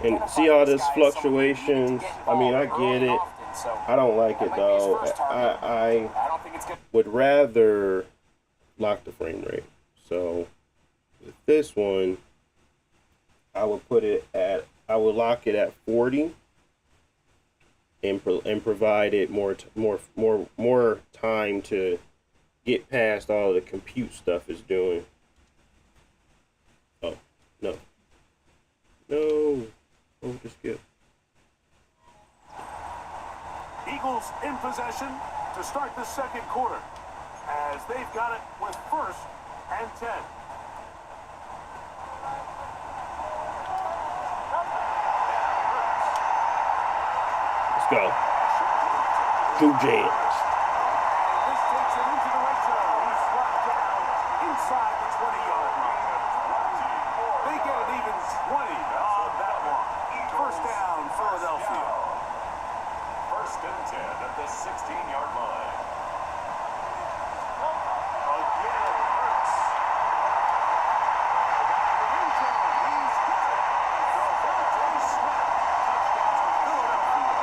and see all this fluctuations. I mean, I get it. I don't like it though. I would rather lock the frame rate. So with this one, I would lock it at 40 and provide it more time to get past all the compute stuff it's doing. Oh, no. Oh, just skip. Eagles in possession to start the second quarter, as they've got it with 1st and 10. Let's go. Drew Jams. This takes him into the red zone. He's slapped down inside the 20-yard line. They get an even 20 on that one. First down, Philadelphia. 1st and 10 at the 16-yard line. Again, Hurts. He's got it. Devontae Smith. Touchdown, Philadelphia.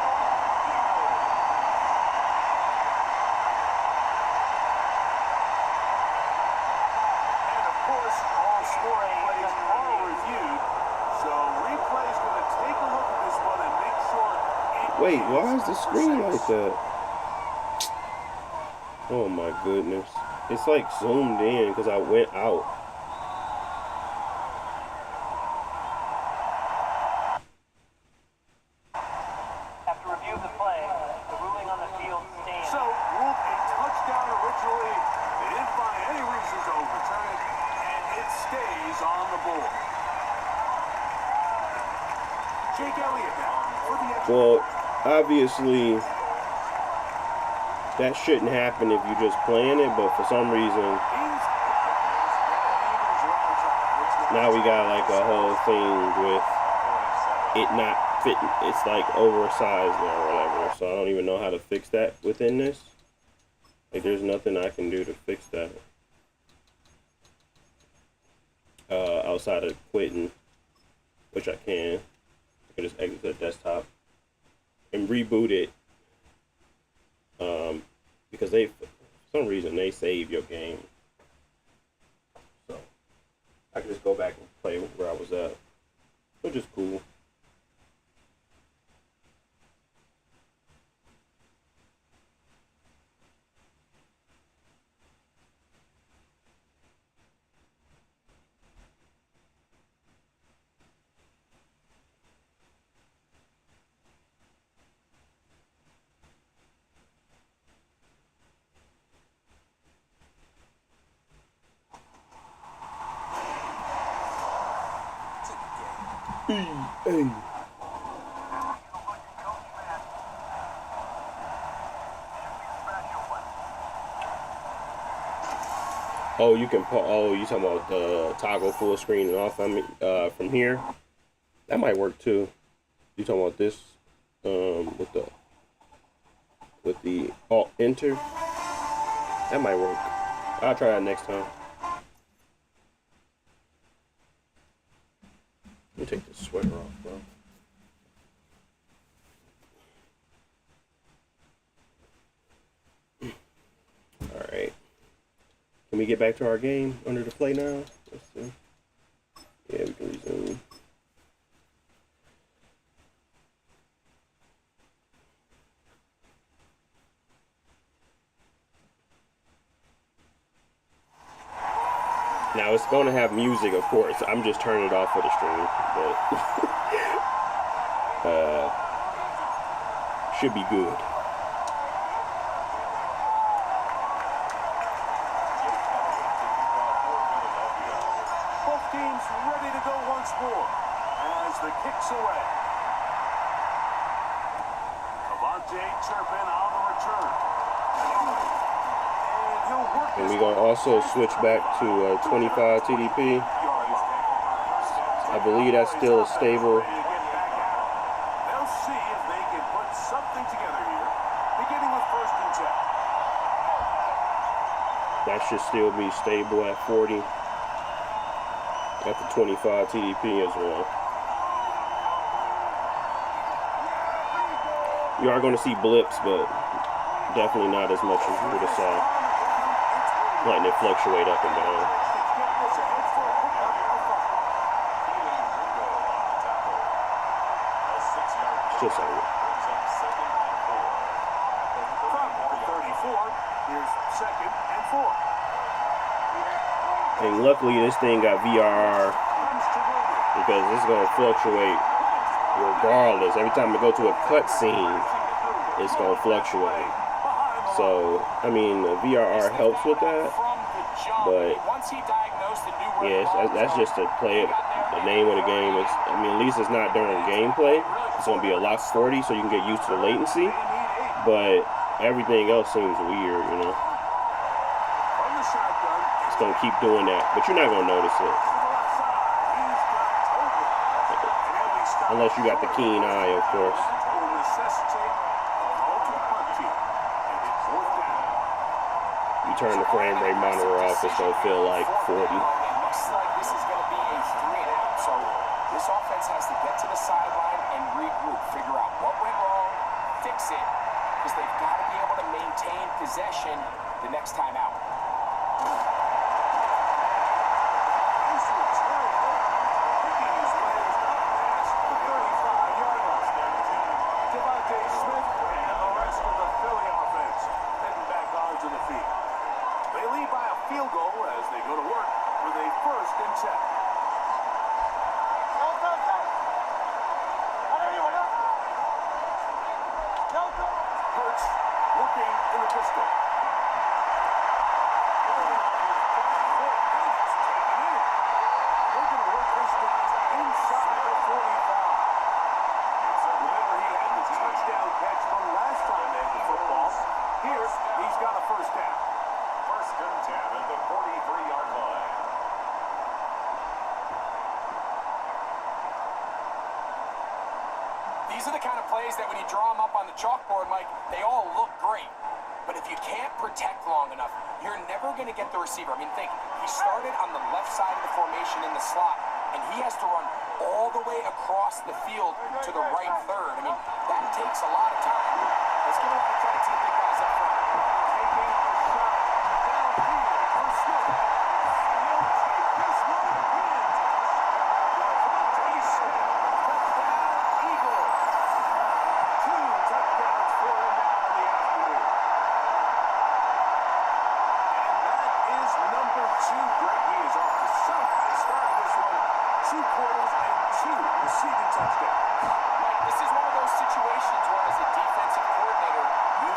And of course, all scoring plays are reviewed. So replay's going to take a look at this one and make sure it Wait, why is is the screen precise. like that? Oh my goodness. It's like zoomed in because I went out. After review of the play, the ruling on the field stands. So, ruled a touchdown originally. They didn't find any reason to overturn it, and it stays on the board. Jake Elliott now for the extra. Well, obviously, that shouldn't happen if you're just playing it, but for some reason, now we got like a whole thing with it not fitting. It's like oversized now or whatever, so I don't even know how to fix that within this. Like, there's nothing I can do to fix that. Outside of quitting, which I can. I can just exit the desktop and reboot it. Because for some reason they save your game. So I can just go back and play where I was at, which is cool. Hey. Oh, you can put. Oh, you talking about the toggle full screen and off? I mean, from here, that might work too. You talking about this? With the Alt Enter, that might work. I'll try that next time. Let me take this sweater off, bro. All right. Can we get back to our game under the play now? Let's see. Yeah, we can resume. Now it's going to have music, of course. I'm just turning it off for the stream, but should be good. Both teams ready to go once more as the kicks away. Cavante Turpin on the return. And we're going to also switch back to 25 TDP. I believe that's still stable. They'll see if they can put something together here, beginning with 1st and 10. That should still be stable at 40. At the 25 TDP as well. You are going to see blips, but definitely not as much as you would have saw. Letting it fluctuate up and down. It's just over. From 34, here's 2nd and 4. And luckily this thing got VRR because it's going to fluctuate regardless. Every time I go to a cutscene, it's going to fluctuate. So, I mean, the VRR helps with that, but yeah, that's just to play it, the name of the game. It's, I mean, at least it's not during gameplay. It's going to be a lock 40, so you can get used to the latency, but everything else seems weird, you know. It's going to keep doing that, but you're not going to notice it. Unless you got the keen eye, of course. You turn the frame rate monitor off, it's going to feel like 40. It looks like this is going to be a 3-and-out. So this offense has to get to the sideline and regroup, figure out what went wrong, fix it, because they've got to be able to maintain possession the next time out. Field goal as they go to work with a 1st and 10. Hurts looking in the pistol. They're going to work this down inside the 45. Remember, he had the touchdown catch from last time they had the football. Here, he's got a 1st down. 1st and 10 at the 43-yard line. These are the kind of plays that when you draw them up on the chalkboard, Mike, they all look great. But if you can't protect long enough, you're never going to get the receiver. I mean, think, he started on the left side of the formation in the slot, and he has to run all the way across the field to the right third. I mean, that takes a lot of time. Let's give a lot of credit to the big guys up front. Taking a shot downfield for Smith. He'll take this one in. Devontae Smith, touchdown Eagles. 2 touchdowns for him now in the afternoon. And that is number 2. Greg, he is off to some high start in this one. 2 quarters and 2 receiving touchdowns. Mike, this is one of those situations where as a defensive coordinator, you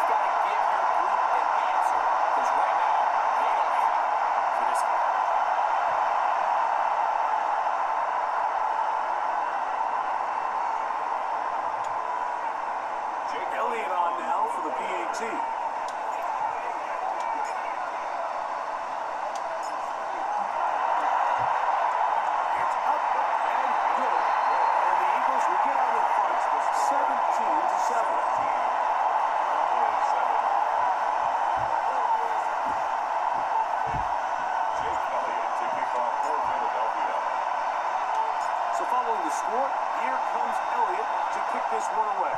this one away.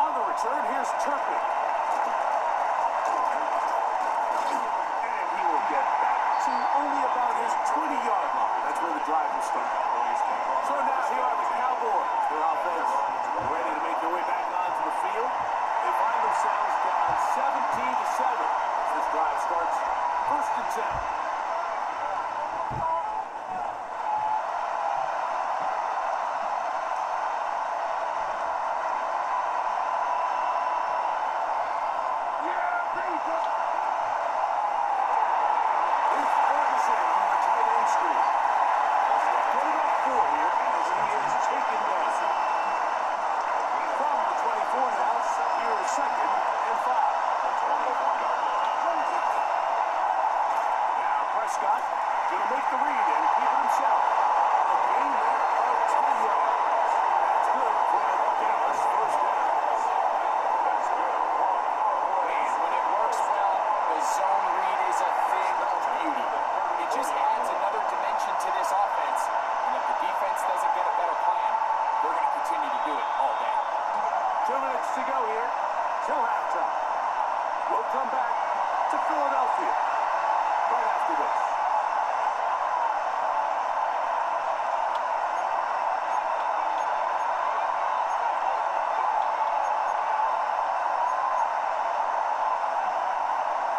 On the return, here's Turpin. And he will get back to only about his 20-yard line. That's where the drive will start. So now here are the Cowboys. Their offense ready to make their way back onto the field. They find themselves down 17-7 as this drive starts. 1st and 10. Scott going to make the read and keep it himself. A gain there of 10 yards. That's good for the Dallas first down. And when it works well, the zone read is a thing of beauty. It just adds another dimension to this offense. And if the defense doesn't get a better plan, they're going to continue to do it all day. 2 minutes to go here till halftime. We'll come back to Philadelphia right after this.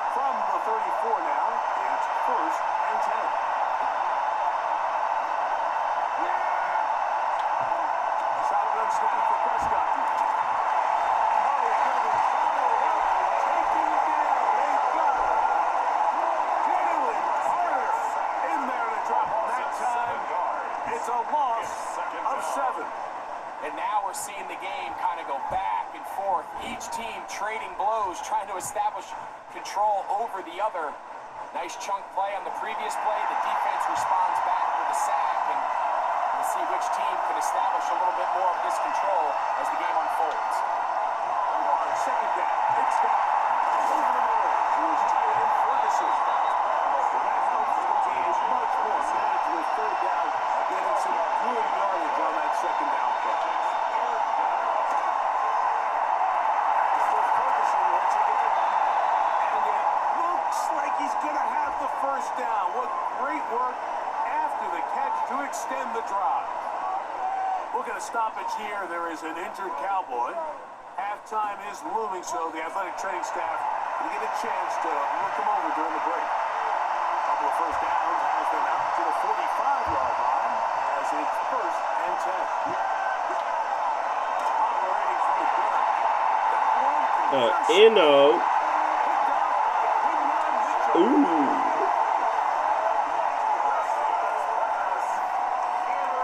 From the 34 now, it's 1st and 10. Shotgun snap for Prescott. It's a loss of 7. And now we're seeing the game kind of go back and forth. Each team trading blows, trying to establish control over the other. Nice chunk play on the previous play. The defense responds back with a sack, and we'll see which team can establish a little bit more of this control as the game unfolds. On 2nd down, it's down over the middle to his tight end Ferguson. And that helps the team much more managed with 3rd down, getting some good yardage on that 2nd down play. Ferguson once again, and it looks like he's going to have the 1st down. What great work after the catch to extend the drive. We'll get a stoppage here. There is an injured Cowboy. Halftime is looming, so the athletic training staff will get a chance to look them over during the break. A couple of 1st downs has them out to the 45-yard line as it's 1st and 10. Operating from the gun. That one. Eno. Picked off by Quinlan Mitchell. Ooh.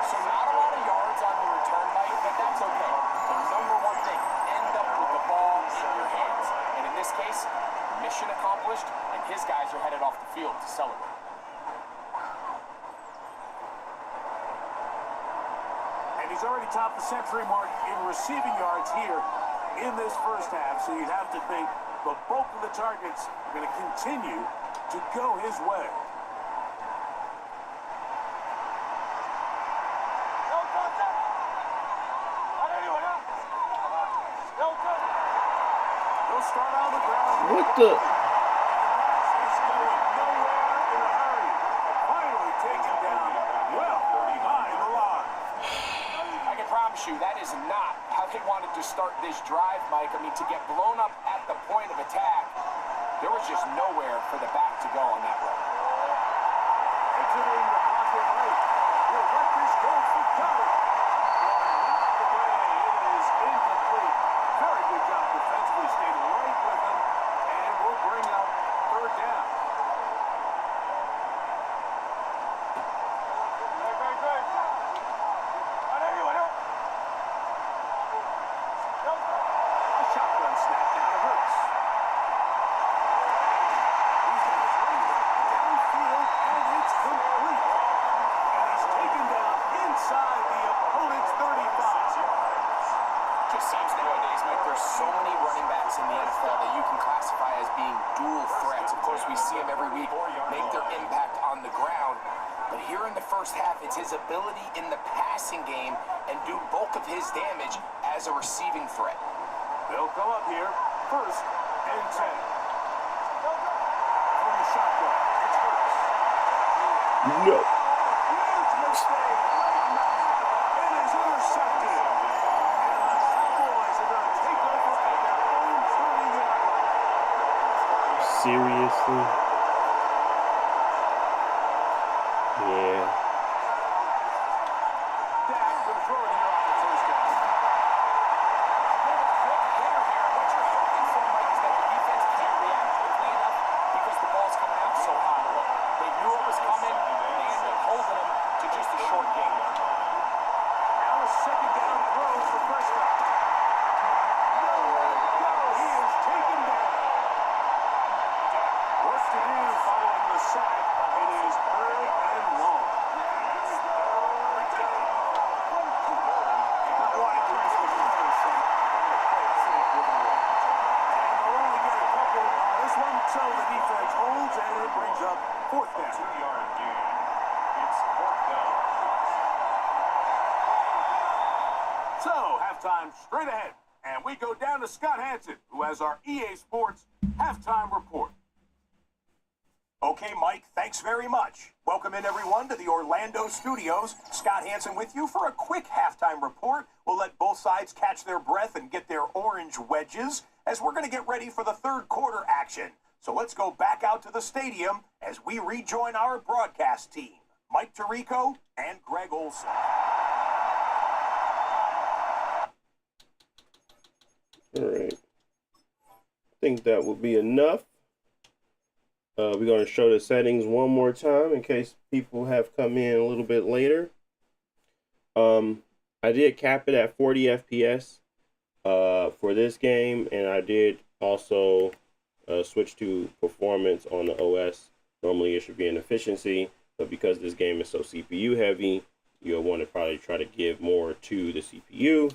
So not a lot of yards on the return, Mike, but that's okay. The number one thing, end up with the ball in your hands. And in this case, mission accomplished, and his guys are headed off the field to celebrate. And he's already topped the century mark in receiving yards here in this 1st half, so you'd have to think the bulk of the targets are going to continue to go his way. They'll start on the ground. What the? He's going nowhere in a hurry. Finally taken down well behind the line. I can promise you that is not how they wanted to start this drive, Mike. I mean, to get blown up at the point of attack, there was just nowhere for the back to go on that run. Exiting the pocket late. He'll let this go for Kelly. Knocked away. It is incomplete. Very good job defensively. Stayed right with him. And we'll bring up 3rd down. A shotgun snap now to Hurts. He's got his lead downfield, and it's complete. And he's taken down inside the opponent's 35. Just seems nowadays, Mike, there's so many running backs in the NFL that you can classify as being dual threats. Of course, we see them every week make their impact on the ground. But here in the 1st half, it's his ability in the pass passing game and do bulk of his damage as a receiving threat. They'll come up here. First and 10. From the shotgun, it's Hurts. No. Huge mistake. It is intercepted. And the Cowboys are going to take over at their own 30-yard line. Seriously? Yeah. Dak will throw it here on the first down. What you're hoping for, Mike, is that the defense can't react quickly enough because the ball's coming out so hot. They knew it was coming, and they ended up holding him to just a short gain. Now a second down throw for Prescott. Nowhere to go. He is taken down. What's to do following the sack? It is third and long. Not wanting to risk the first sack. And they'll only get a couple on this one, so the defense holds, and it brings up fourth down. 2-yard gain. It's fourth down. So, halftime straight ahead. And we go down to Scott Hansen, who has our EA Sports halftime report. Okay, Mike, thanks very much. Welcome in, everyone, to the Orlando studios. Scott Hansen with you for a quick halftime report. We'll let both sides catch their breath and get their orange wedges as we're going to get ready for the third quarter action. So let's go back out to the stadium as we rejoin our broadcast team, Mike Tirico and Greg Olson. All right. I think that will be enough. We're going to show the settings one more time in case people have come in a little bit later. I did cap it at 40 FPS for this game, and I did also switch to performance on the OS. Normally it should be an efficiency, but because this game is so CPU heavy, you'll want to probably try to give more to the CPU.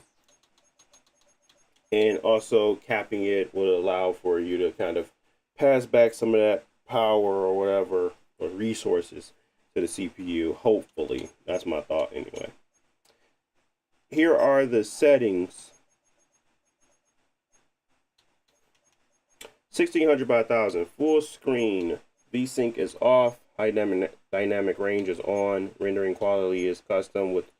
And also capping it will allow for you to kind of pass back some of that power or whatever, or resources to the CPU, hopefully. That's my thought anyway. Here are the settings. 1600 by 1000, full screen, VSync is off, high dynamic range is on, rendering quality is custom with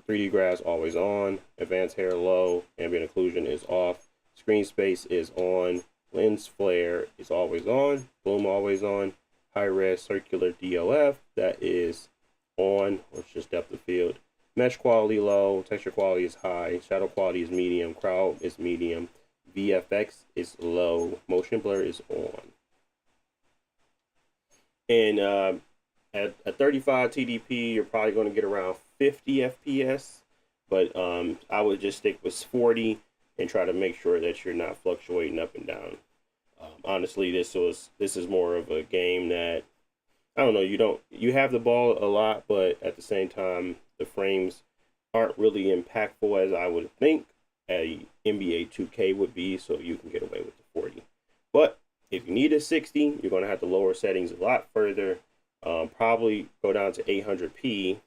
3D graphs always on, advanced hair low, ambient occlusion is off, screen space is on, lens flare is always on, bloom always on, high res circular DLF, that is on, or it's just depth of field. Mesh quality low, texture quality is high, shadow quality is medium, crowd is medium, VFX is low, motion blur is on. And at a 35 TDP, you're probably going to get around 50 FPS, but I would just stick with 40 and try to make sure that you're not fluctuating up and down. Honestly, this is more of a game that, I don't know, you have the ball a lot, but at the same time, the frames aren't really impactful as I would think a NBA 2K would be, so you can get away with the 40. But if you need a 60, you're going to have to lower settings a lot further, probably go down to 800p,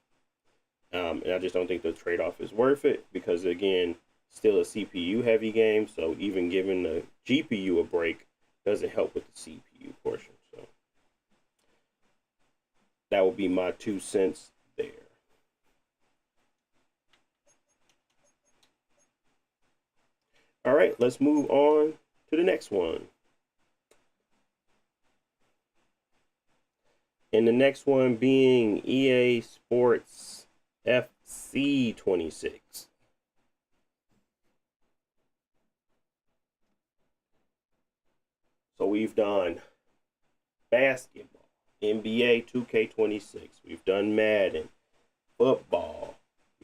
and I just don't think the trade-off is worth it because, again, still a CPU heavy game, so even giving the GPU a break doesn't help with the CPU portion. So that would be my 2 cents there. All right, let's move on to the next one. And the next one being EA Sports FC 26. So we've done basketball, NBA 2K26. We've done Madden, football,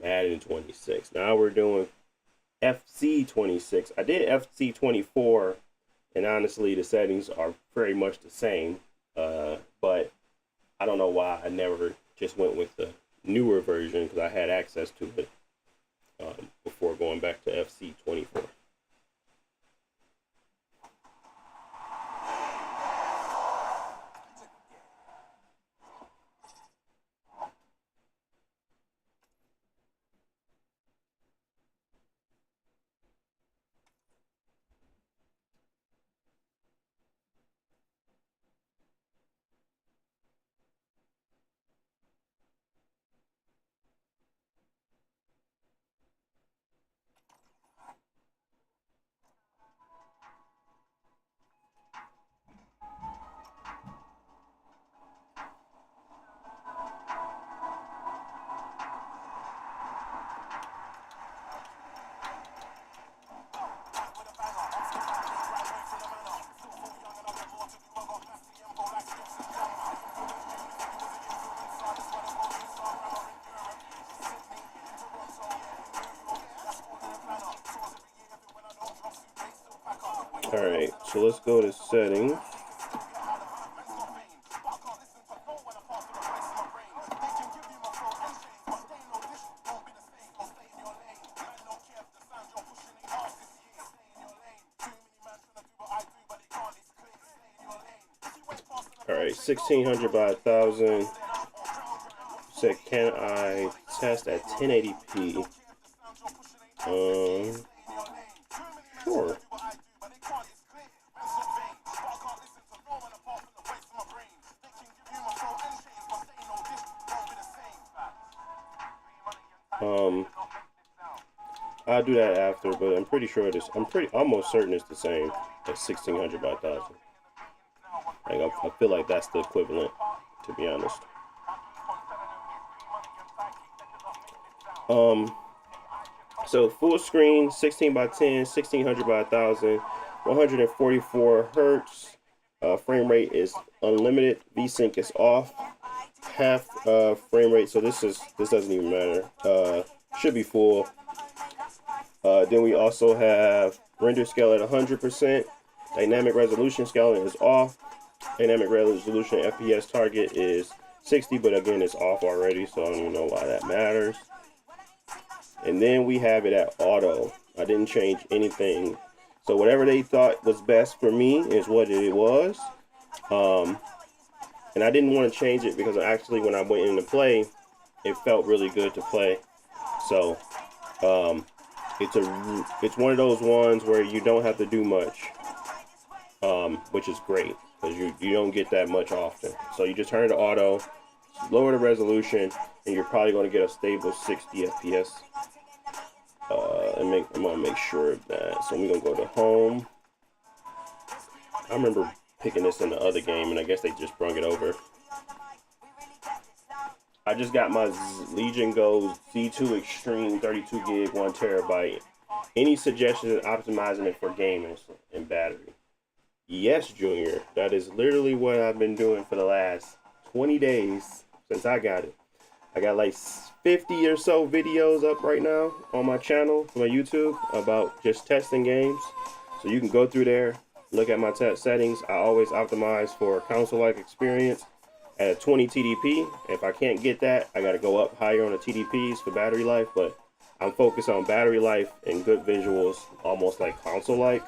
Madden 26. Now we're doing FC 26. I did FC 24, and honestly, the settings are very much the same. But I don't know why I never just went with the newer version because I had access to it before going back to FC 24. Alright, so let's go to settings. Alright, 1600 by 1000. Said, can I test at 1080p? Sure. I'll do that after, but I'm pretty sure almost certain it's the same at 1600 by 1000. I feel like that's the equivalent, to be honest. So full screen, 16 by 10, 1600 by 1000, 144 hertz. Frame rate is unlimited. VSync is off. Half frame rate, so this doesn't even matter. Should be full. Then we also have render scale at 100%. Dynamic resolution scaling is off. Dynamic resolution FPS target is 60, but again, it's off already, so I don't even know why that matters. And then we have it at auto. I didn't change anything. So whatever they thought was best for me is what it was. And I didn't want to change it because actually when I went into play, it felt really good to play. So it's one of those ones where you don't have to do much, which is great because you don't get that much often. So you just turn it to auto, lower the resolution, and you're probably going to get a stable 60 FPS. I'm gonna make sure of that. So we're gonna go to home. I remember picking this in the other game, and I guess they just brung it over. I just got my Legion Go Z2 Extreme 32 gig 1 terabyte. Any suggestions optimizing it for gaming and battery? Yes, Junior. That is literally what I've been doing for the last 20 days since I got it. I got like 50 or so videos up right now on my channel, on my YouTube, about just testing games. So you can go through there, look at my settings. I always optimize for a console-like experience at a 20 TDP. If I can't get that, I got to go up higher on the TDPs for battery life. But I'm focused on battery life and good visuals, almost like console-like.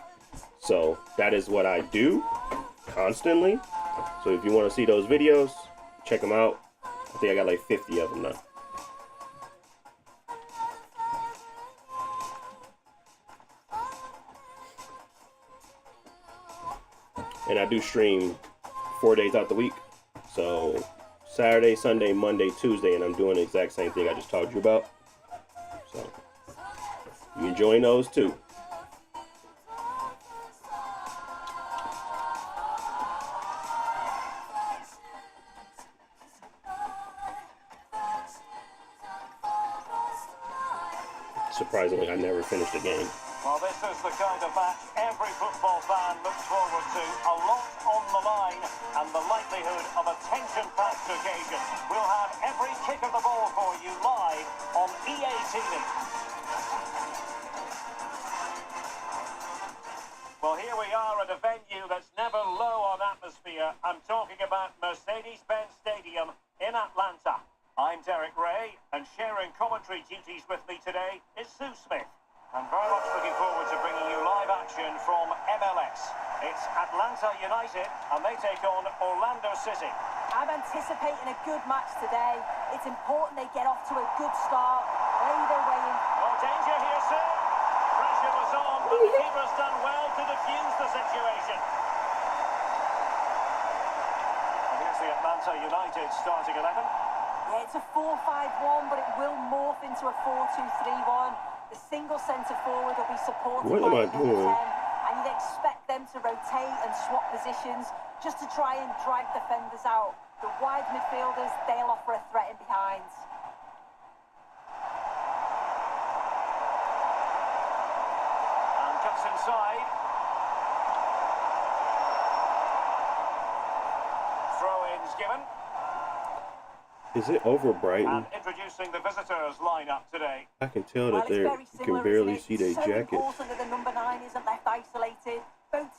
So that is what I do constantly. So if you want to see those videos, check them out. I think I got like 50 of them now. And I do stream 4 days out the week. So Saturday, Sunday, Monday, Tuesday, and I'm doing the exact same thing I just talked to you about. So you enjoying those too. Surprisingly, I never finished the game. Well, this is the kind of match every football fan looks forward to. A lot on the line and the likelihood of a tension-packed occasion. We'll have every kick of the ball for you live on EA TV. Well, here we are at a venue that's never low on atmosphere. I'm talking about Mercedes-Benz Stadium in Atlanta. I'm Derek Ray, and sharing commentary duties with me today is Sue Smith. I'm very much looking forward to bringing you live action from MLS. It's Atlanta United, and they take on Orlando City. I'm anticipating a good match today. It's important they get off to a good start, play their way in. Oh, danger here, sir. Pressure was on, but the keeper's done well to defuse the situation. And here's the Atlanta United starting 11. Yeah, it's a 4-5-1, but it will morph into a 4-2-3-1. The single centre forward will be supported What am by I the doing? 10, and you'd expect them to rotate and swap positions just to try and drag defenders out. The wide midfielders, they'll offer a threat in behind. And cuts inside. Throw-ins given. Is it over Brighton? And introducing the visitors lineup today. I can tell Well, that it's you very can similar, barely isn't see it? their So jacket. important that the number 9 isn't left isolated. Both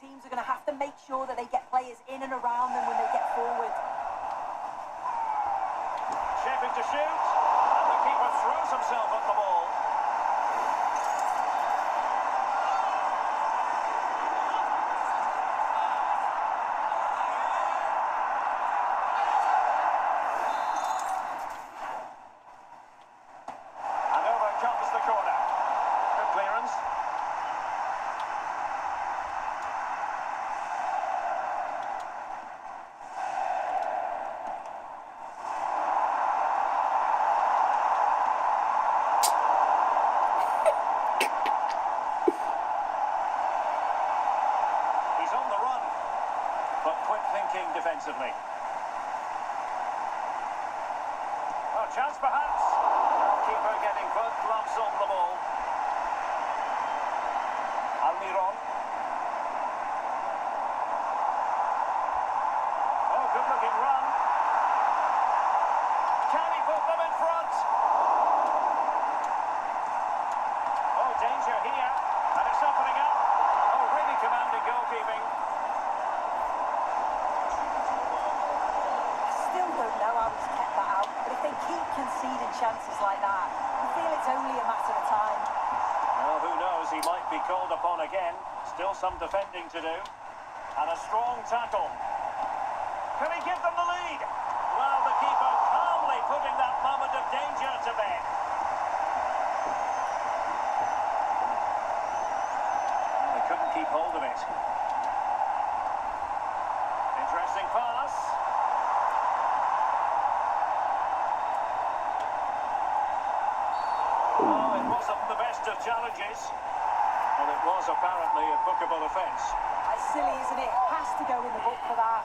sure that they get players in and around them when they get forward. Shaping to shoot, and the keeper throws himself at the ball. And over comes the corner. Good clearance. He's on the run, but quick thinking defensively. Oh, chance perhaps. Keeper getting both gloves on the ball. Almiron. Oh, good looking run. Can he put them in front? Oh, danger here. And it's opening up. Oh, really commanding goalkeeping. I still don't know how he's kept that out, but if they keep conceding chances like that, I feel it's only a matter of time. Well, who knows? He might be called upon again. Still some defending to do. And a strong tackle. Can he give them the lead? Well, the keeper calmly putting that moment of danger to bed. They couldn't keep hold of it. Interesting pass. Oh, it wasn't the best of challenges. Well, it was apparently a bookable offence. That's silly, isn't it? Has to go in the book for that.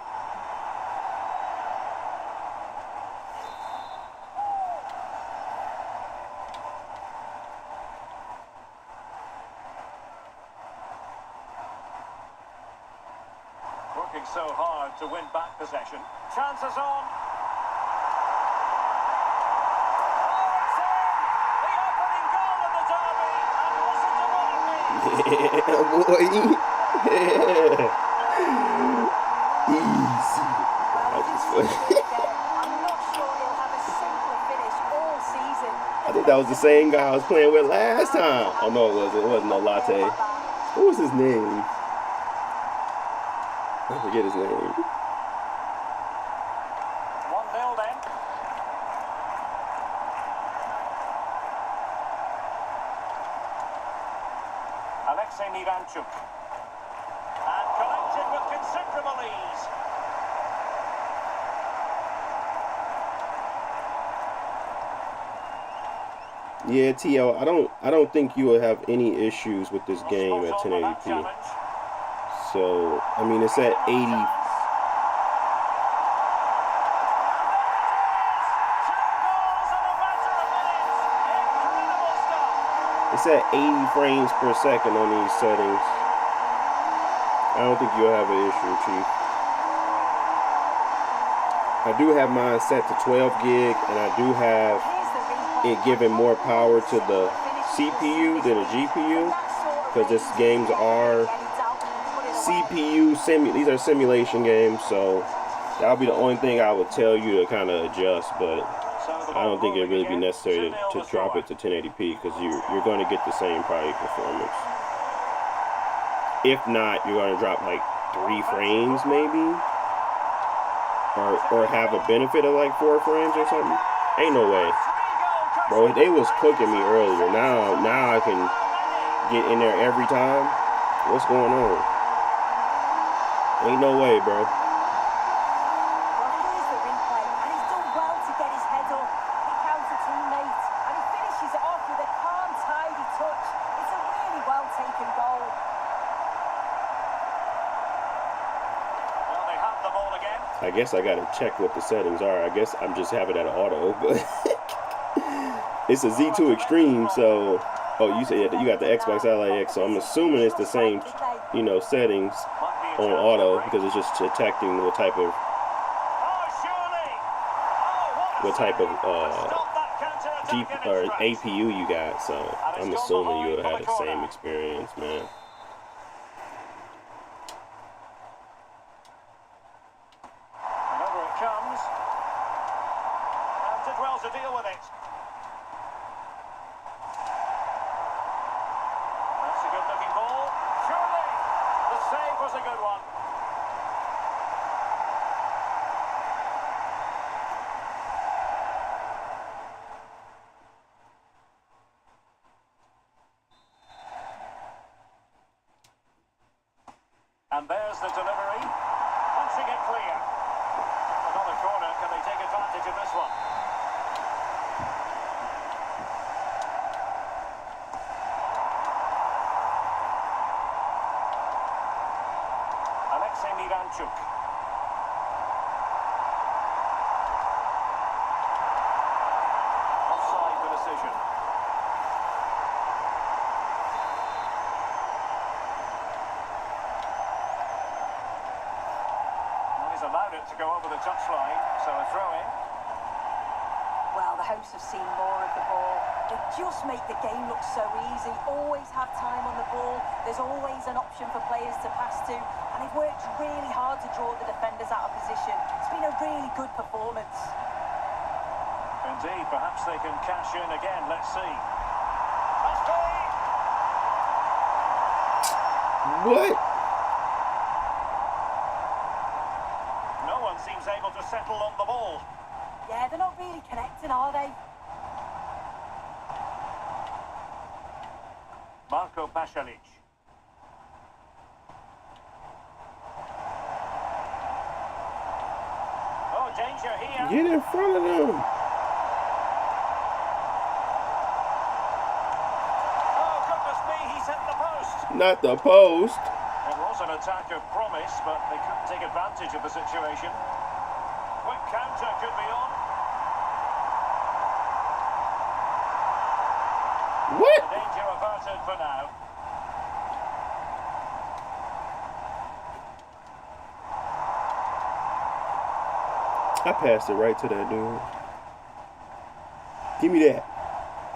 Working so hard to win back possession. Chances on. Yeah, boy. Yeah. Easy. That was funny. I'm not sure he'll have a simpler finish all season. I think that was the same guy I was playing with last time. Oh no, it wasn't. It wasn't no latte. What was his name? I forget his name. 1-0 then. Alexei Miranchuk. And collected with considerable ease. Yeah, TL, I don't think you will have any issues with this game at 1080p. So, I mean, it's at 80. It's at 80 frames per second on these settings. I don't think you'll have an issue, Chief. I do have mine set to 12 gig, and I do have it giving more power to the CPU than a GPU, because these games are CPU these are simulation games, so that'll be the only thing I would tell you to kind of adjust, but I don't think it'd really be necessary to drop it to 1080p, because you're going to get the same probably performance. If not, you're going to drop like 3 frames maybe, or have a benefit of like 4 frames or something. Ain't no way. Bro, they was cooking me earlier. Now I can get in there every time. What's going on? Ain't no way, bro. Well, here's the replay, and he's done well to get his head up, pick out a teammate, and he finishes it off with a calm, tidy touch. It's a really well-taken goal. Well, they have the ball again. I guess I gotta check what the settings are. I guess I'm just having it at auto, but it's a Z2 Extreme, so you said you got the Xbox Ally X, so I'm assuming it's the same, settings on auto, because it's just detecting what type of APU you got. So I'm assuming you would have the same experience, man. And there's the delivery. Punching it clear. Another corner. Can they take advantage of this one? Miranchuk. Offside the decision. Well, he's allowed it to go over the touchline, so a throw-in. Well, the hosts have seen more of the ball. They just make the game look so easy. Always have time on the ball. There's always an option for players to pass to. And they've worked really hard to draw the defenders out of position. It's been a really good performance. Indeed, perhaps they can cash in again. Let's see. That's great! What? No one seems able to settle on the ball. Yeah, they're not really connecting, are they? Marko Pasalic. Oh, danger here. Get in front of them. Oh, goodness me, he's hit the post. Not the post. It was an attack of promise, but they couldn't take advantage of the situation. Quick counter could be on. What? The danger averted for now. I passed it right to that dude. Give me that.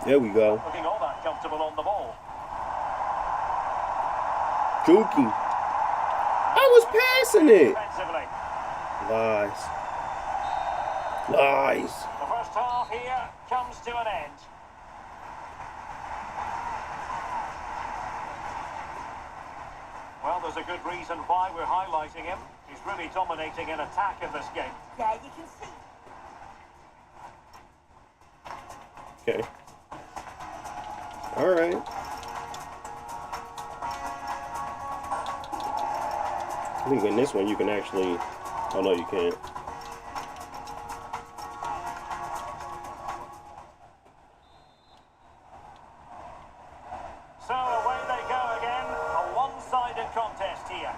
There we go. Looking all that comfortable on the ball. Juking. I was passing it. Defensively. Lies. Lies. The first half here comes to an end. Well, there's a good reason why we're highlighting him. He's really dominating in attack in this game. Yeah, you can see. Okay. All right. I think in this one you can actually... Oh, no, you can't. So away they go again. A one-sided contest here.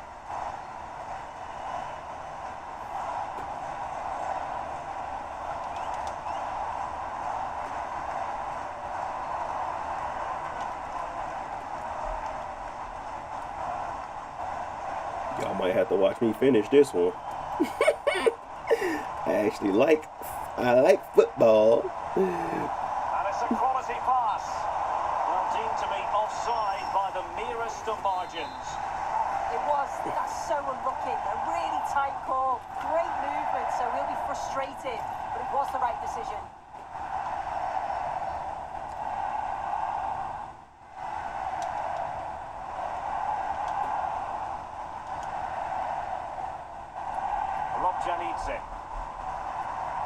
Y'all might have to watch me finish this one. I like football. And it's a quality pass. Well, deemed to be offside by the merest of margins. It was. That's so unlucky. A really tight call. Great movement, so he'll be frustrated. But it was the right decision. Janitze.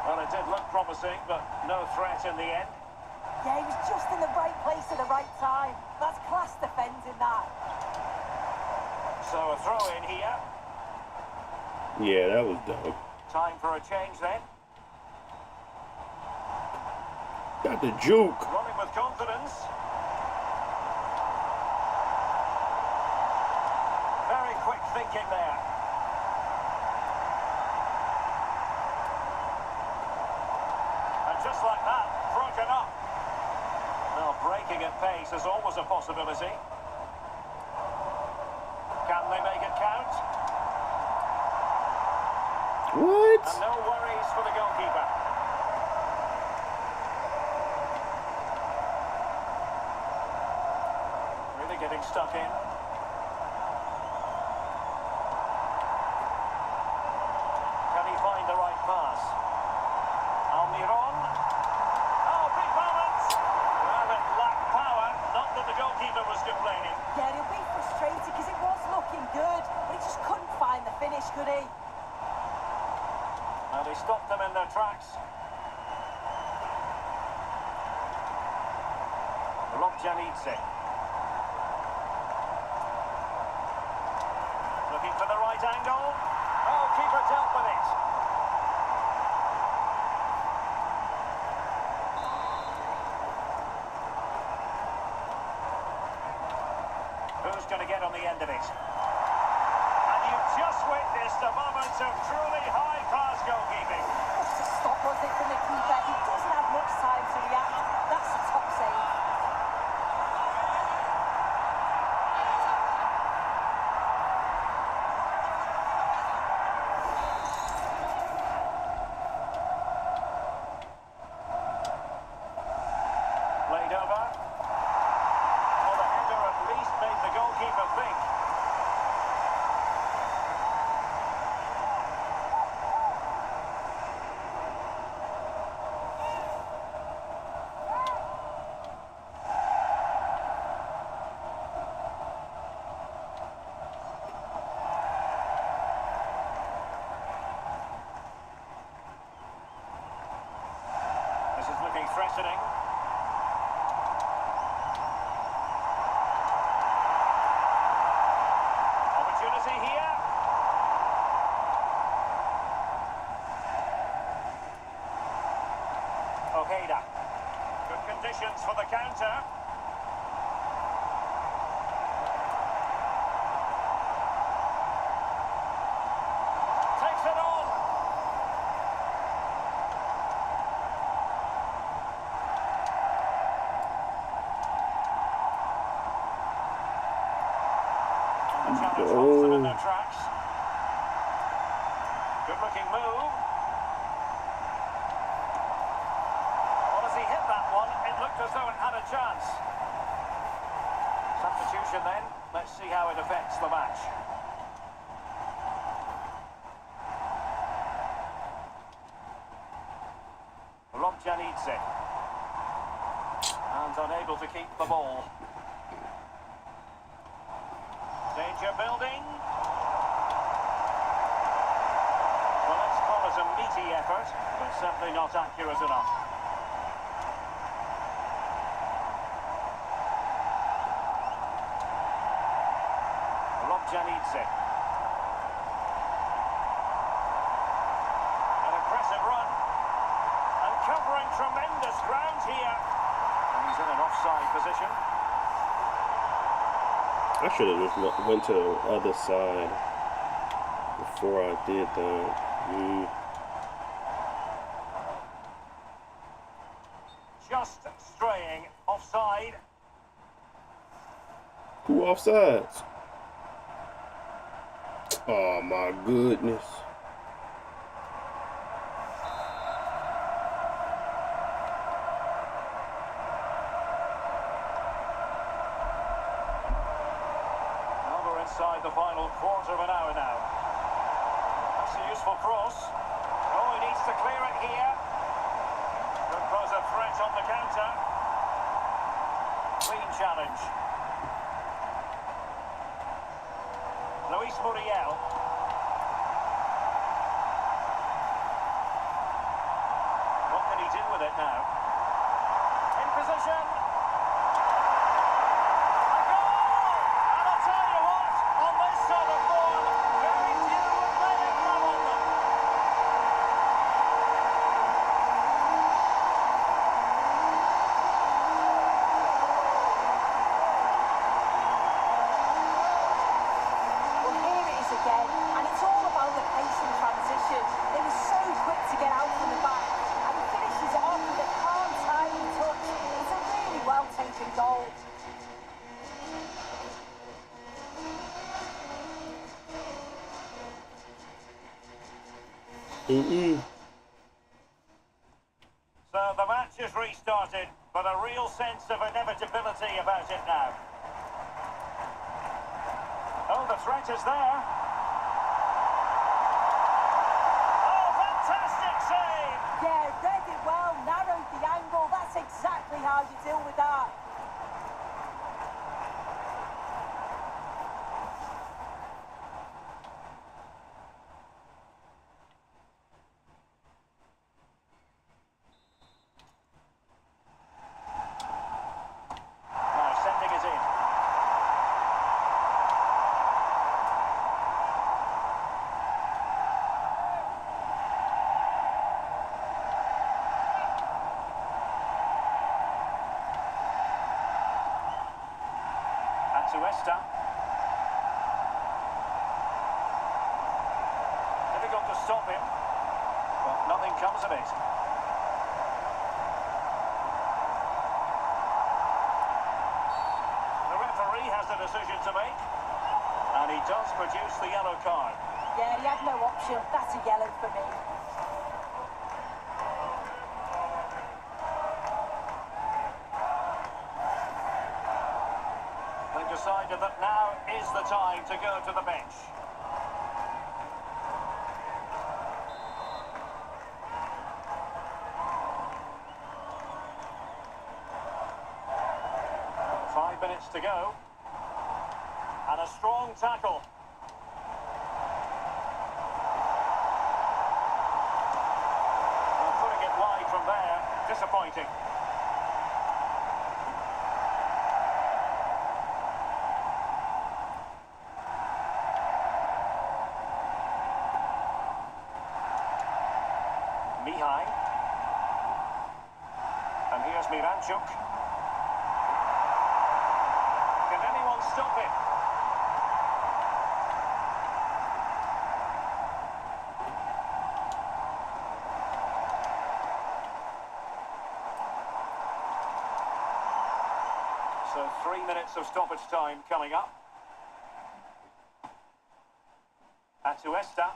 Well, it did look promising, but no threat in the end. Yeah, he was just in the right place at the right time. That's class defending, that. So a throw in here. Yeah, that was dumb. Time for a change then. Got the juke. Running with confidence. Very quick thinking there. Just like that, broken up. Now, breaking at pace is always a possibility. Can they make it count? What? And no worries for the goalkeeper. Really getting stuck in. Can he find the right pass? Almiron. Oh, big moment! Well, it lacked power. Not that the goalkeeper was complaining. Yeah, he'll be frustrated because it was looking good, but he just couldn't find the finish, could he? And he stopped them in their tracks. Janitze. Looking for the right angle. Oh, keeper dealt with it. Who's going to get on the end of it? And you've just witnessed a moment of truly high-class goalkeeping. Just a stop, was it, from the keeper? He doesn't have much time to react. That's a top save. Laid over. Well, the header at least made the goalkeeper think. This is looking threatening. Opportunity here. Ojeda. Good conditions for the counter. Takes it on. The challenge holds them in their tracks. Good looking move. Well, as he hit that one, it looked as though it had a chance. Substitution then. Let's see how it affects the match. Janidze. And unable to keep the ball. Danger building. Well, let's call it a meaty effort, but certainly not accurate enough. Janidze. An impressive run. And covering tremendous ground here. And he's in an offside position. I should have just went to the other side before I did that. Just straying offside. Who offsides? Oh my goodness. Well, we're inside the final quarter of an hour now. That's a useful cross. Oh, he needs to clear it here. Could pose a threat on the counter. Clean challenge. Luis Muriel. What can he do with it now? In position. A goal! And I'll tell you what, on this sort of form, very few would lay a glove on them. Again, and it's all about the pace and transition. They were so quick to get out from the back, and he finishes it off with a calm, tidy touch. It's a really well-taken goal. So the match is restarted, but a real sense of inevitability about it now. Oh, the threat is there. Oh, fantastic save! Yeah, read it well, narrowed the angle. That's exactly how you deal with that. Now sending it in. Atuesta. Difficult to stop him, but nothing comes of it. The referee has a decision to make, and he does produce the yellow card. Yeah, he had no option. That's a yellow for me. They decided that now is the time to go to the bench. Five minutes to go. And a strong tackle. And putting it wide from there, disappointing. Mihai. And here's Miranchuk. Can anyone stop it? So 3 minutes of stoppage time coming up. Atuesta.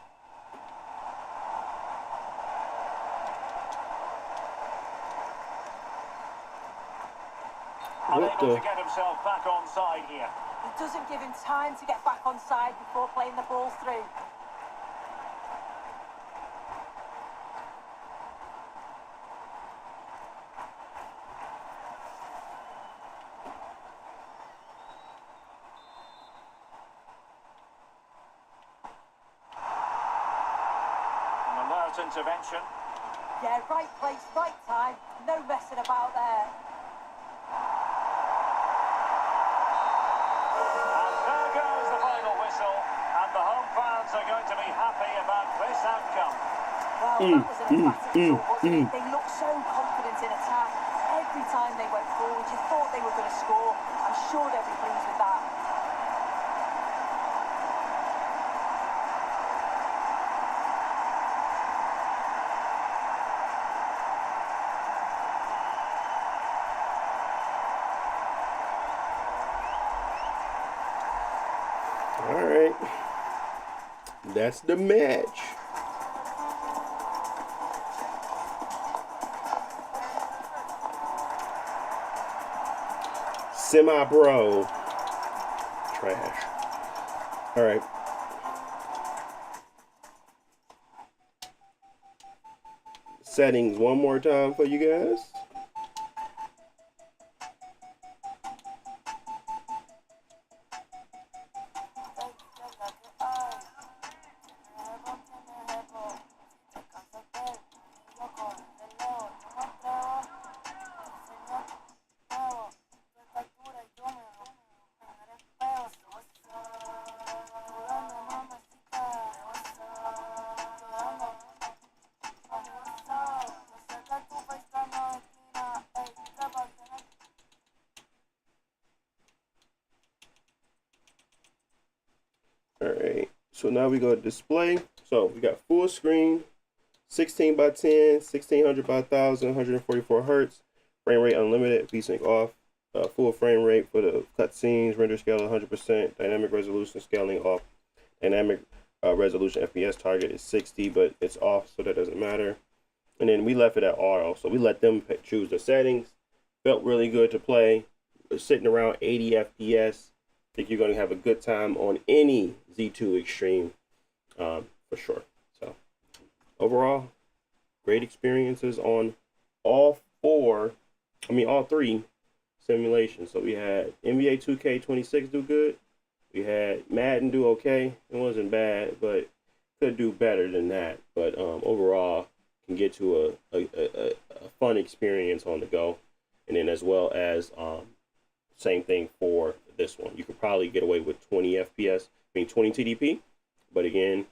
Unable to get himself back on side here. He doesn't give him time to get back on side before playing the ball through. An alert intervention. Yeah, right place, right time. No messing about there. And there goes the final whistle, and the home fans are going to be happy about this outcome. Well, that was an emphatic result, wasn't it? They looked so confident in attack. Every time they went forward, you thought they were going to score. I'm sure they'll be pleased with that. All right, that's the match. Semi-bro. Trash. All right. Settings one more time for you guys. Alright, so now we go to display. So we got full screen, 16 by 10, 1600 by 1000, 144 hertz, frame rate unlimited, VSync off, full frame rate for the cutscenes, render scale 100%, dynamic resolution scaling off, dynamic resolution FPS target is 60, but it's off, so that doesn't matter. And then we left it at auto, so we let them choose the settings. Felt really good to play. We're sitting around 80 FPS. Think you're going to have a good time on any Z2 Extreme for sure. So overall, great experiences on all three simulations. So we had NBA 2K26 do good. We had Madden do okay. It wasn't bad, but could do better than that. But overall, can get to a fun experience on the go. And then as well as same thing for this one. You could probably get away with 20 FPS, 20 TDP. But again,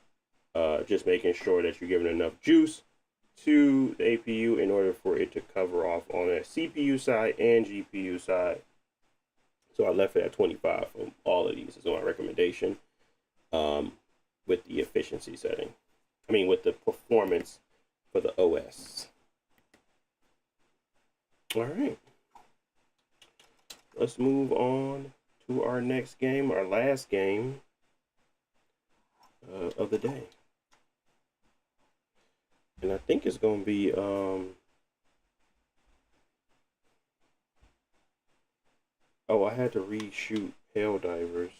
just making sure that you're giving enough juice to the APU in order for it to cover off on the CPU side and GPU side. So I left it at 25 for all of these is my recommendation, with the efficiency setting. I mean, with the performance for the OS. All right. Let's move on to our next game, our last game of the day. And I think it's going to be oh, I had to reshoot Helldivers.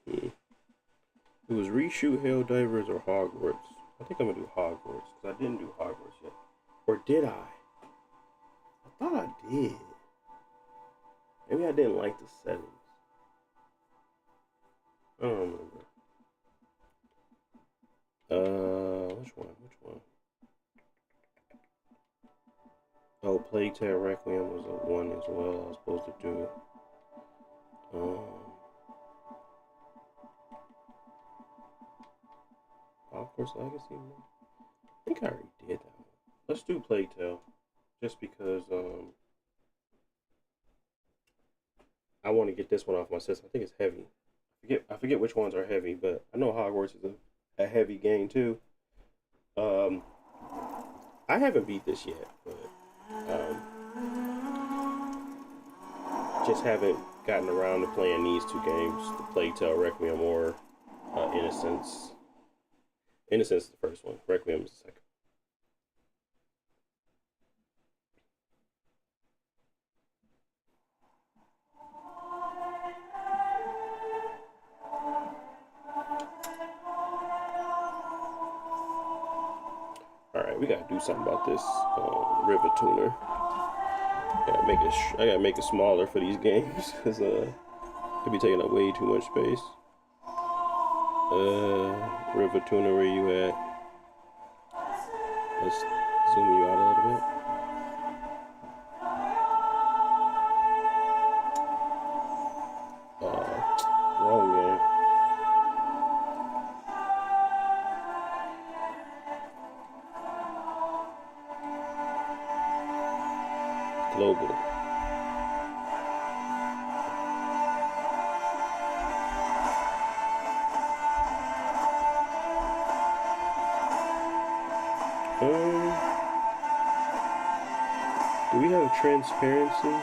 It was reshoot Helldivers or Hogwarts. I think I'm gonna do Hogwarts because I didn't do Hogwarts yet. Or did I? I thought I did. Maybe I didn't like the settings. I don't remember. Which one? Which one? Oh, Plague Tale Requiem was a one as well. I was supposed to do. Hogwarts Legacy. I think I already did that one. Let's do Plague Tale, just because I want to get this one off my system. I think it's heavy. I forget which ones are heavy, but I know Hogwarts is a heavy game too. I haven't beat this yet, but just haven't gotten around to playing these two games, the Plague Tale Requiem or Innocence. Innocence is the first one. Requiem is the second. All right, we gotta do something about this river tuner. I gotta make it smaller for these games because it'll be taking up way too much space. River tuner, where you at? Let's zoom you out a little bit. Wrong game. Global. Do we have transparency?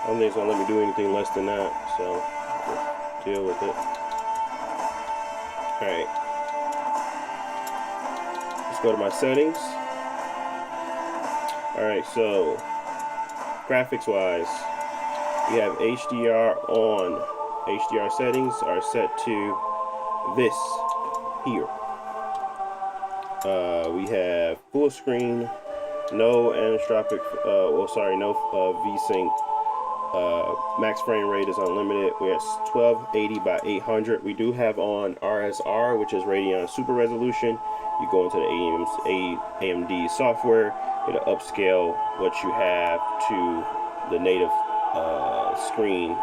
I don't think it's gonna let me do anything less than that, so just deal with it. Alright. Let's go to my settings. Alright, so graphics wise, we have HDR on. HDR settings are set to this here. We have full screen, no anisotropic, no VSync. Max frame rate is unlimited. We're at 1280 by 800. We do have on RSR, which is Radeon Super Resolution. You go into the AMD software, it'll upscale what you have to the native screen.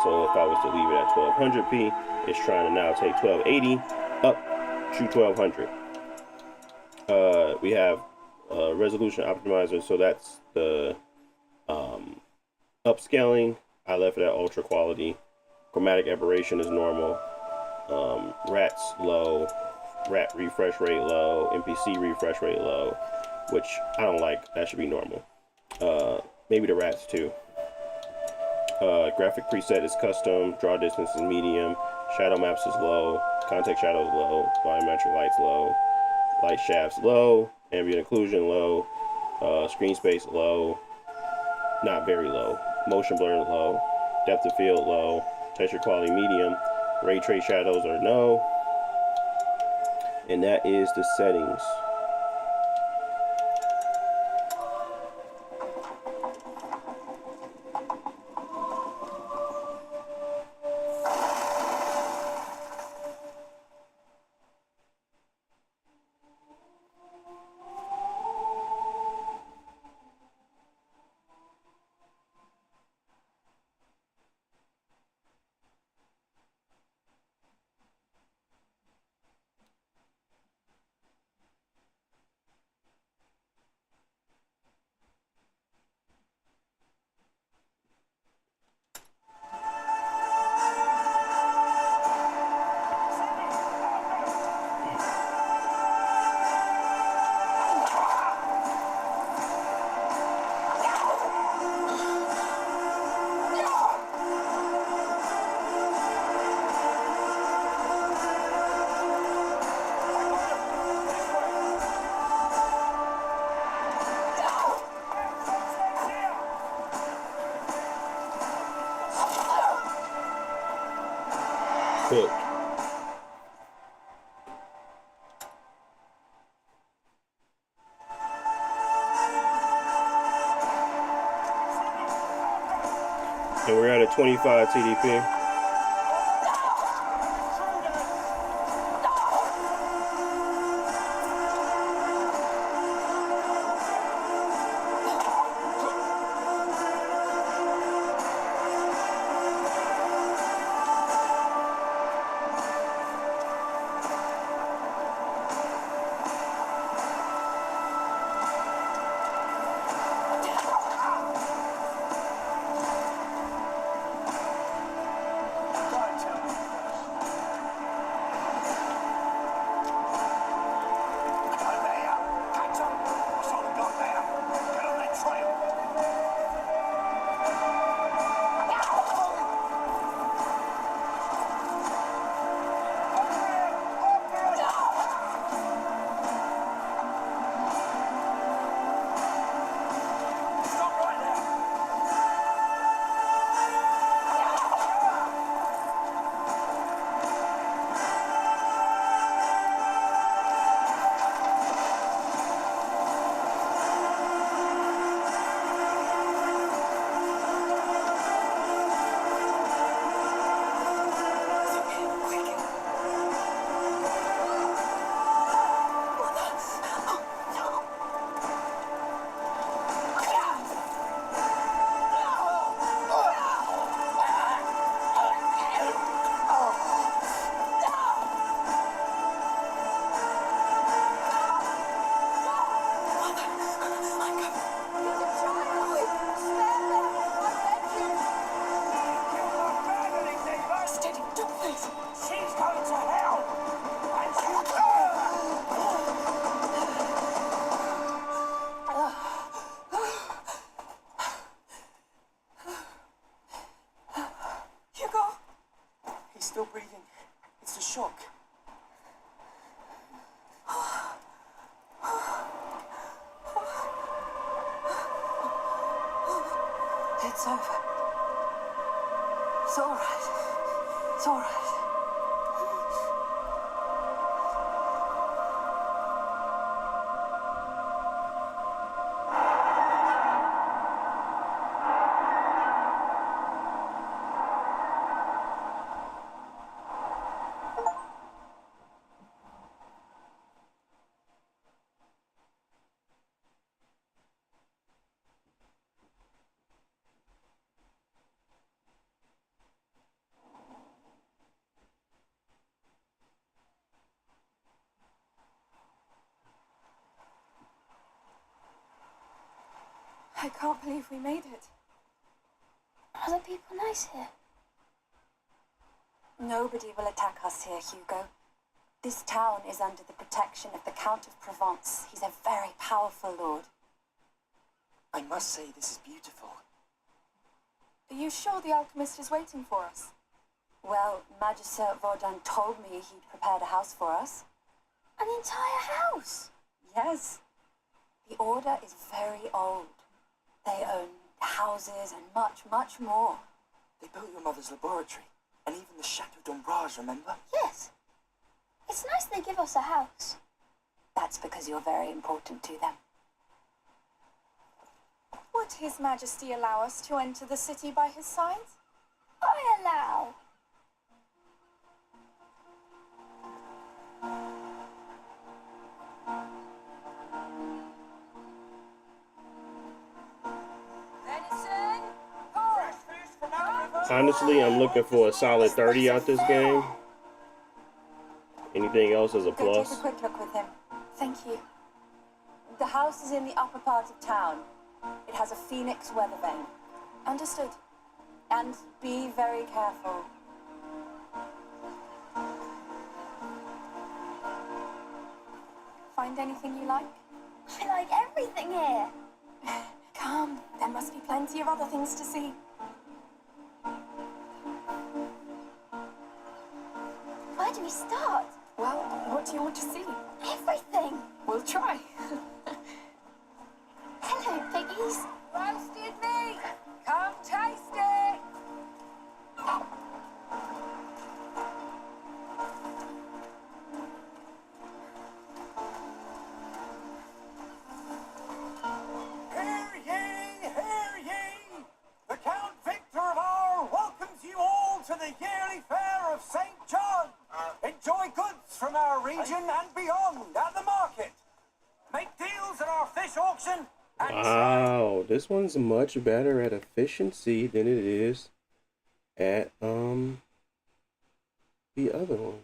So if I was to leave it at 1200p, it's trying to now take 1280 up to 1200. We have resolution optimizer, so that's the upscaling. I left it at ultra quality. Chromatic aberration is normal. RAT's low. RAT refresh rate low. NPC refresh rate low, which I don't like. That should be normal. Maybe the RATs too. Graphic preset is custom. Draw distance is medium. Shadow maps is low. Context shadow is low. Volumetric light's low. Light shafts low. Ambient occlusion low. Screen space low. Not very low. Motion blur low. Depth of field low. Texture quality medium. Ray trace shadows are no. And that is the settings. cooked. And we're at a 25 TDP. Still breathing. It's a shock. It's over. It's all right. It's all right. I can't believe we made it. Are the people nice here? Nobody will attack us here, Hugo. This town is under the protection of the Count of Provence. He's a very powerful lord. I must say, this is beautiful. Are you sure the alchemist is waiting for us? Well, Magister Vaudin told me he'd prepared a house for us. An entire house? Yes. The Order is very old. They own houses and much, much more. They built your mother's laboratory, and even the Chateau d'Ombrage, remember? Yes. It's nice they give us a house. That's because you're very important to them. Would His Majesty allow us to enter the city by his signs? I allow. Honestly, I'm looking for a solid 30 out this game. Anything else is a Go plus. take a quick look with him. Thank you. The house is in the upper part of town. It has a phoenix weather vane. Understood. And be very careful. Find anything you like? I like everything here. Come, there must be plenty of other things to see. Where do we start? Well, what do you want to see? Everything. We'll try. Hello, piggies. Roasted meat! Come taste it! region and beyond at the market. Make deals at our fish auction. Wow, this one's much better at efficiency than it is at the other one.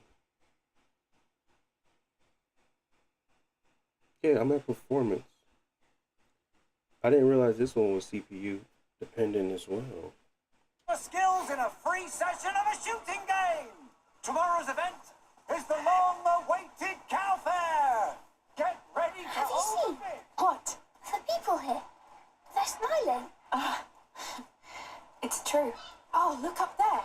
Yeah, I'm at performance. I didn't realize this one was CPU dependent as well. Skills in a free session of a shooting game. Tomorrow's event is the long-awaited cow fair. Get ready to Have you hold seen? it. What? The people here. They're smiling. It's true. Oh, look up there.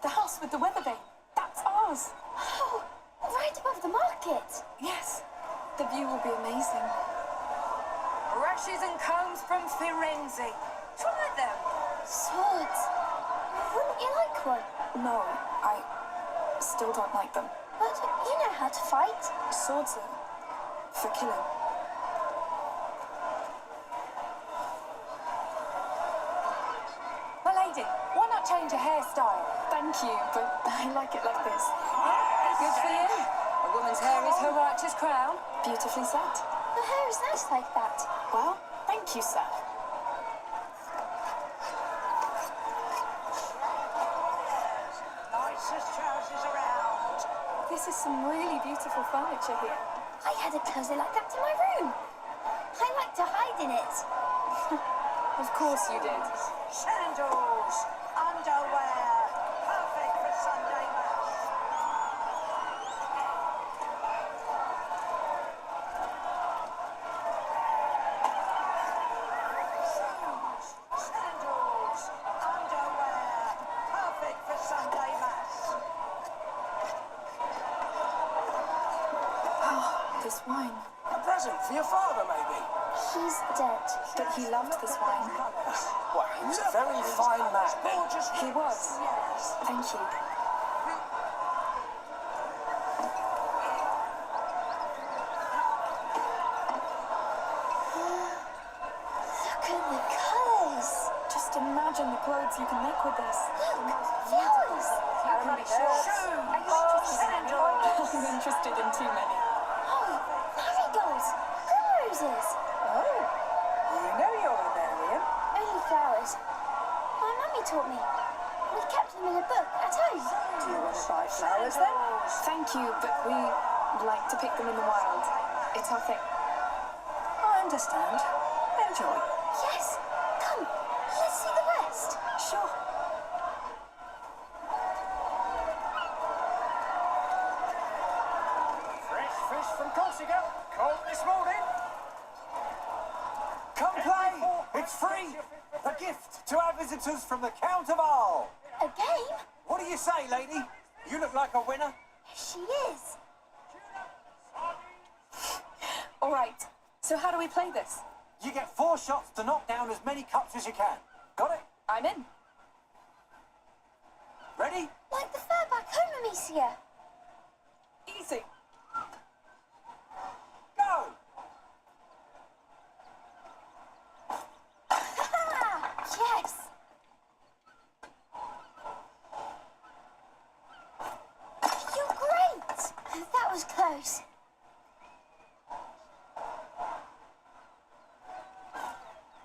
The house with the weather vane. That's ours. Oh, right above the market. Yes. The view will be amazing. Brushes and combs from Firenze. Try them. Swords. Wouldn't you like one? No, I still don't like them. But you know how to fight. Swords are for killing. My lady, why not change your hairstyle? Thank you, but I like it like this. Good for you. A woman's hair is her righteous crown. Beautifully said. Your hair is nice like that. Well, thank you, sir. Nicest trousers around. This is some really beautiful furniture here. I had a closet like that in my room. I like to hide in it. Of course you did. Sandals, underwear, perfect for Sunday mass. Sandals, underwear, perfect for Sunday mass. This wine. A present for your father, maybe. He's dead. But he loved this wine. Well, he was a very fine man. Gorgeous. He was. Yes. Thank you. Look at the colours. Just imagine the clothes you can make with this. Look, flowers. Aromatic shorts. Sandals. I'm interested in too many. Oh, marigolds. Primroses. Oh, you know you're a Marian. Only flowers. My mummy taught me. We kept them in a book at home. Do you want to buy flowers then? Thank you, but we like to pick them in the wild. It's our thing. I understand. Enjoy. Yes. Come, let's see the rest. Sure. Fresh fish from Corsica. Caught this morning. Come play. It's free. A gift to our visitors from the Count of Arles. A game? What do you say, lady? You look like a winner. She is. All right. So how do we play this? You get 4 shots to knock down as many cups as you can. Got it? I'm in. Ready? Like the fair back home, Amicia. Easy. Go! Yes. You're great. That was close.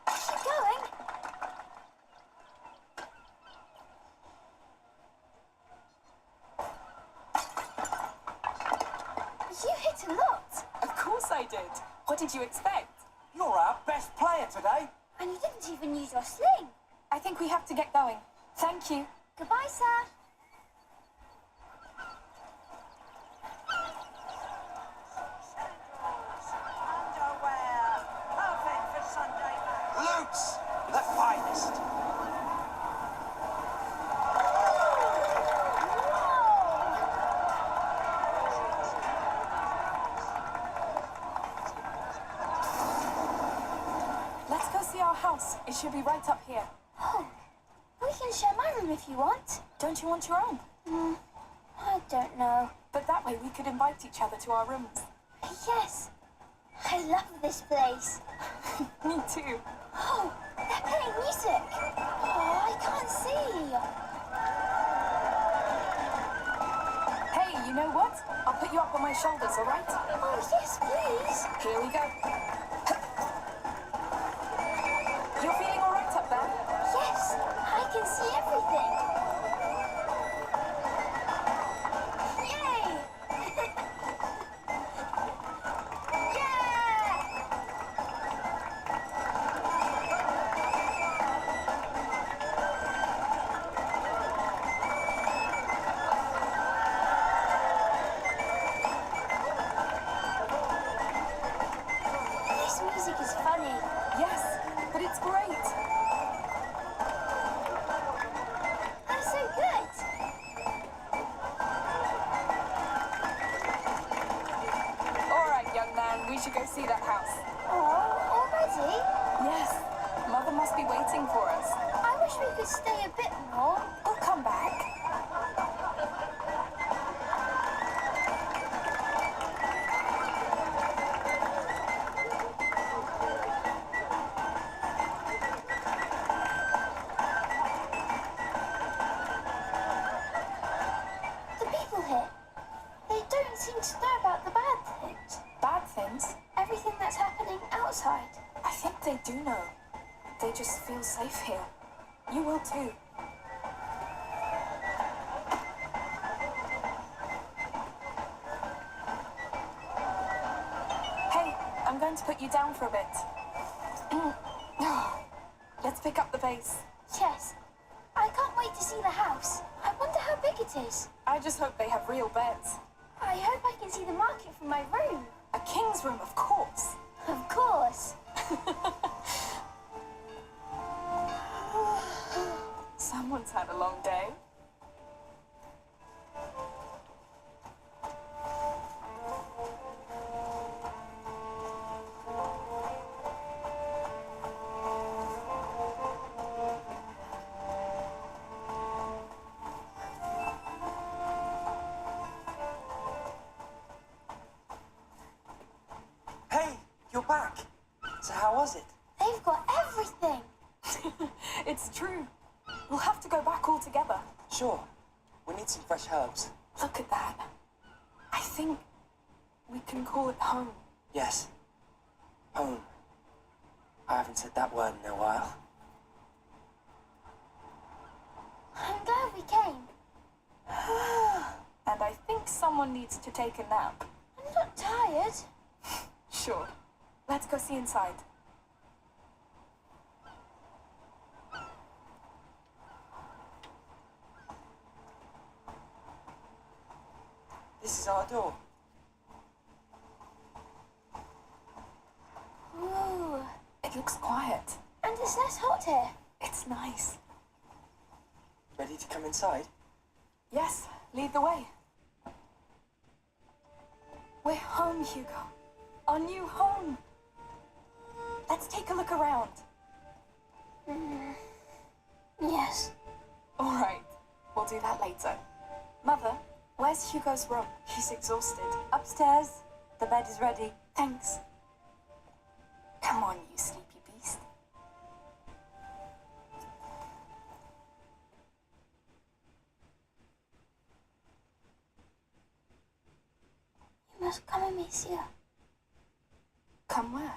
Keep going. You hit a lot. Of course I did. What did you expect? You're our best player today. And you didn't even use your sling. I think we have to get going. Thank you. Goodbye, sir. Underwear, perfect for Sunday mass. Lutes, the finest. Let's go see our house. It should be right up here. Oh, we can share my room if you want. Don't you want your own? I don't know. But that way we could invite each other to our rooms. Yes. I love this place. Me too. Oh, they're playing music. Oh, I can't see. Hey, you know what? I'll put you you up on my shoulders, all right? Oh, yes, please. Here we go. You're feeling all right up there? Yes, I can see everything. Yay! Yeah! This music is funny. Yes, but it's great. That's so good. All right, young man, we should go see that house. Oh, already? Yes, Mother must be waiting for us. I wish we could stay a bit more. We'll come back. The people here, they don't seem to know about the bad things. Bad things? Everything that's happening outside. I think they do know. They just feel safe here. You will too. Hey, I'm going to put you down for a bit. Let's pick up the pace. Yes. I can't wait to see the house. I wonder how big it is. I just hope they have real beds. I hope I can see the market from my room. A king's room, of course. Of course. Someone's had a long day. Hey, you're back. So how was it? They've got everything. It's true. We'll have to go back all together. Sure. We need some fresh herbs. Look at that. I think we can call it home. Yes. Home. I haven't said that word in a while. I'm glad we came. And I think someone needs to take a nap. I'm not tired. Sure. Let's go see inside. This is our door. Ooh. It looks quiet. And it's less hot here. It's nice. Ready to come inside? Yes, lead the way. We're home, Hugo. Our new home. Let's take a look around. Yes. All right, we'll do that later. Mother, where's Hugo's room? He's exhausted. Upstairs. The bed is ready. Thanks. Come on, you sleepy beast. You must come and miss you. Come where?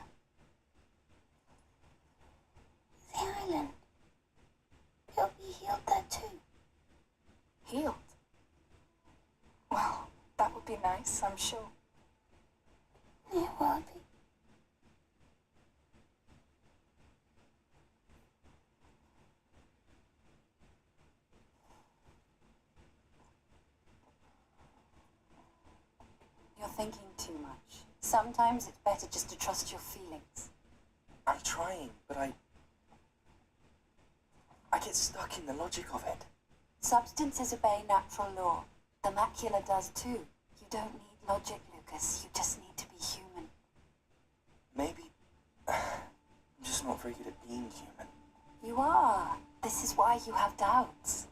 The island. You'll be healed there too. Healed. Well, that would be nice, I'm sure. It will be. You're thinking too much. Sometimes it's better just to trust your feelings. I'm trying, but I get stuck in the logic of it. Substances obey natural law. The macula does too. You don't need logic, Lucas. You just need to be human. Maybe I'm just not very good at being human. You are. This is why you have doubts.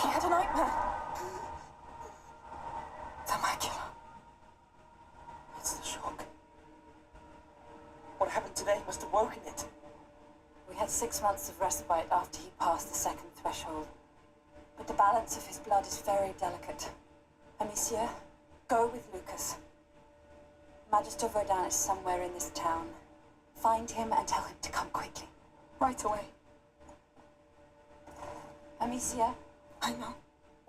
He had a nightmare. had 6 months of respite after he passed the second threshold. But the balance of his blood is very delicate. Amicia, go with Lucas. Magister Verdun is somewhere in this town. Find him and tell him to come quickly. Right away. Amicia? I know.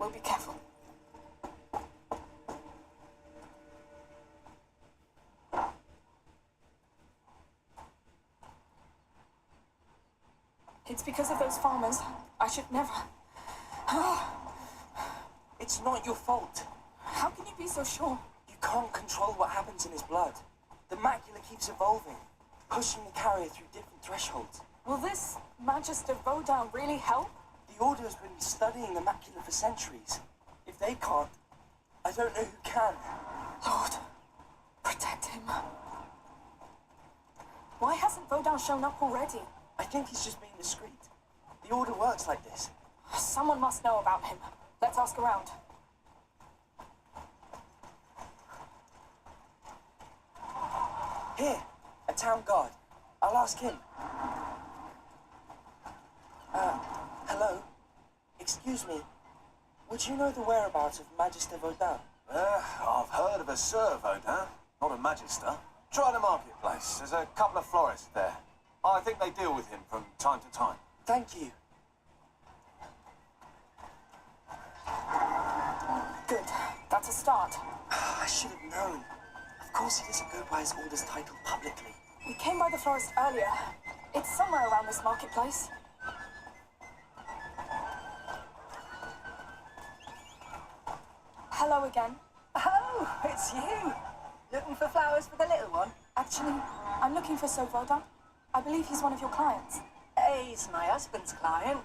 We'll be careful. It's because of those farmers. I should never. It's not your fault. How can you be so sure? You can't control what happens in his blood. The macula keeps evolving, pushing the carrier through different thresholds. Will this Magister Vodun really help? The Order has been studying the macula for centuries. If they can't, I don't know who can. Lord, protect him. Why hasn't Vodun shown up already? I think he's just being discreet. The Order works like this. Someone must know about him. Let's ask around. Here, a town guard. I'll ask him. Hello? Excuse me. Would you know the whereabouts of Magister Vodun? I've heard of a Sir Vodun, not a Magister. Try the marketplace. There's a couple of florists there. I think they deal with him from time to time. Thank you. Good. That's a start. I should have known. Of course he doesn't go by his Order's title publicly. We came by the florist earlier. It's somewhere around this marketplace. Hello again. Oh, it's you. Looking for flowers for the little one? Actually, I'm looking for Sir Vodun. I believe he's one of your clients. He's my husband's client.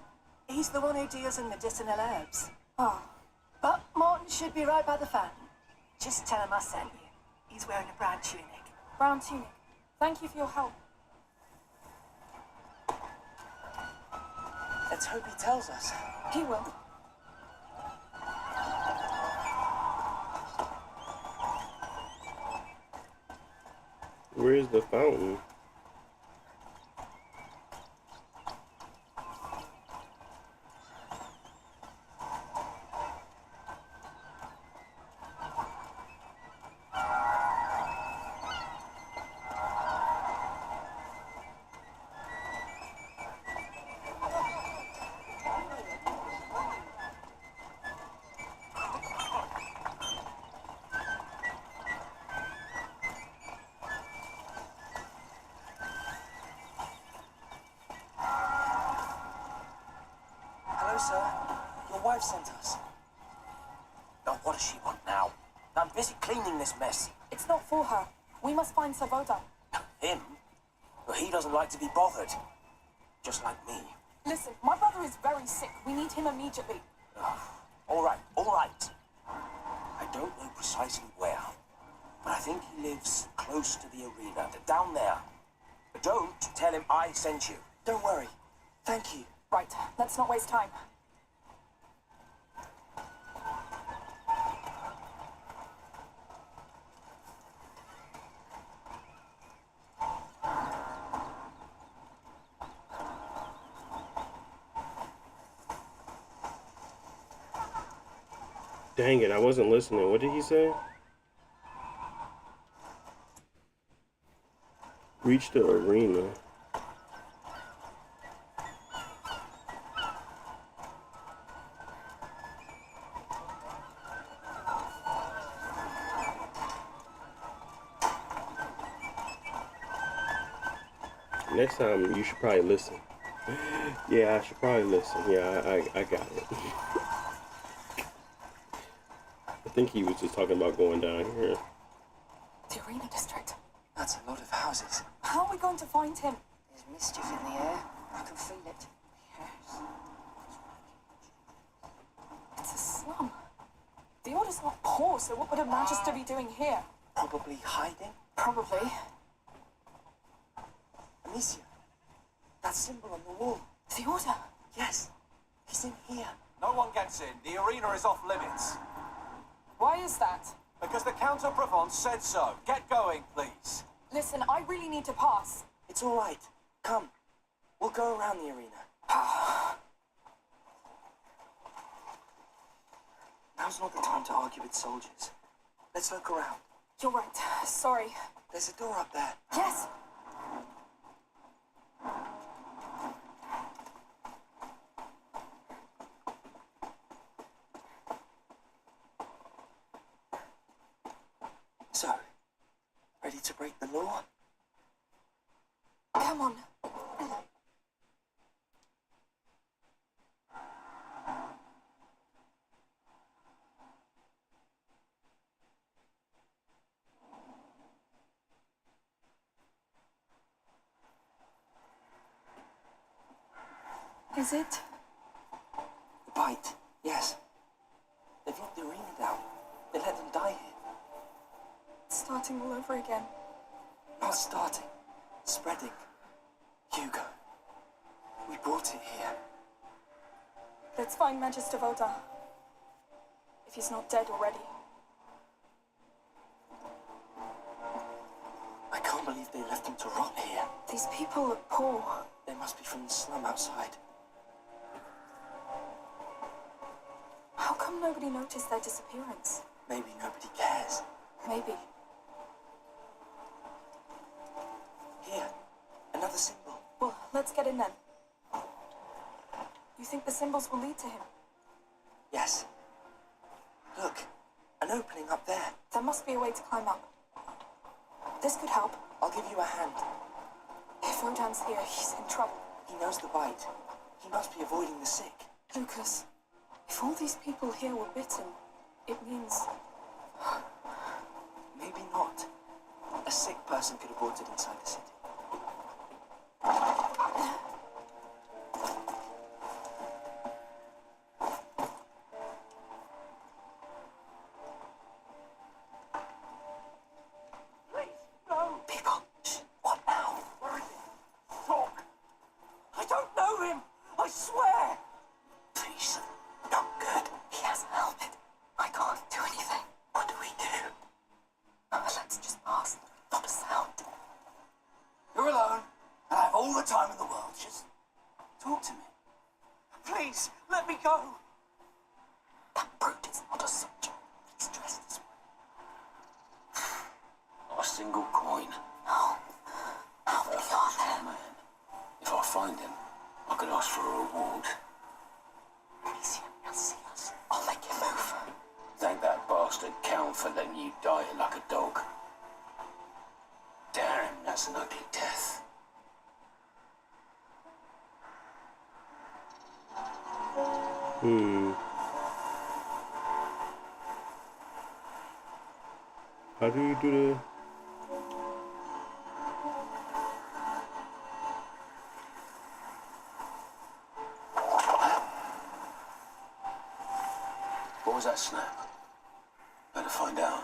He's the one who deals in medicinal herbs. Oh, But Martin should be right by the fountain. Just tell him I sent you. He's wearing a brown tunic. brown tunic. Thank you for your help. Let's hope he tells us. He will. Where's the fountain? Hello, sir. Your wife sent us. Now, what does she want now? I'm busy cleaning this mess. It's not for her. We must find Sir Vodun. Him? Well, he doesn't like to be bothered. Just like me. Listen, my brother is very sick. We need him immediately. All right, all right. I don't know precisely where, but I think he lives close to the arena, down there. But don't tell him I sent you. Don't worry. Thank you. Right, let's not waste time. Dang it, I wasn't listening. What did he say? Reach the arena. Next time, you should probably listen. Yeah, I should probably listen. Yeah, I got it. I think he was just talking about going down here. The arena district. That's a lot of houses. How are we going to find him? There's mischief in the air. I can feel it. Yes. It's a slum. The Order's not poor, so what would a Magister be doing here? Probably hiding. Probably. Amicia, that symbol on the wall. The Order. Yes, he's in here. No one gets in. The arena is off limits. Why is that? Because the Count of Provence said so. Get going, please. Listen, I really need to pass. It's all right. Come. We'll go around the arena. Now's not the time to argue with soldiers. Let's look around. You're right. Sorry. There's a door up there. Yes. So, ready to break the law? Come on. Is it? The bite, yes. They've locked the arena down. They let them die here. It's starting all over again. Not starting. Spreading. Hugo. We brought it here. Let's find Magister Voda. If he's not dead already. I can't believe they left him to rot here. These people look poor. They must be from the slum outside. How come nobody noticed their disappearance? Maybe nobody cares. Maybe. Here, another symbol. Well, let's get in then. You think the symbols will lead to him? Yes. Look, an opening up there. There must be a way to climb up. This could help. I'll give you a hand. If Rodan's here, he's in trouble. He knows the bite. He must be avoiding the sick. Lucas, if all these people here were bitten, it means... Maybe not. A sick person could have brought it inside the city. Please, no! People, shh, what now? Where is he? Talk! I don't know him! I swear! Please, not good. He has a helmet. I can't do anything. What do we do? Let's just pass. Not a sound. You're alone, and I have all the time in the world. Just talk to me. Please, let me go! That brute is not a soldier. He's dressed this way. Not a single coin. No. How many are there? Man, if I find him, I could ask for a reward. He's here. He'll see us. I'll make him move. Thank that bastard Count for letting you die like a dog. Damn, that's an ugly death. How do you do the... What was that snap? Better find out.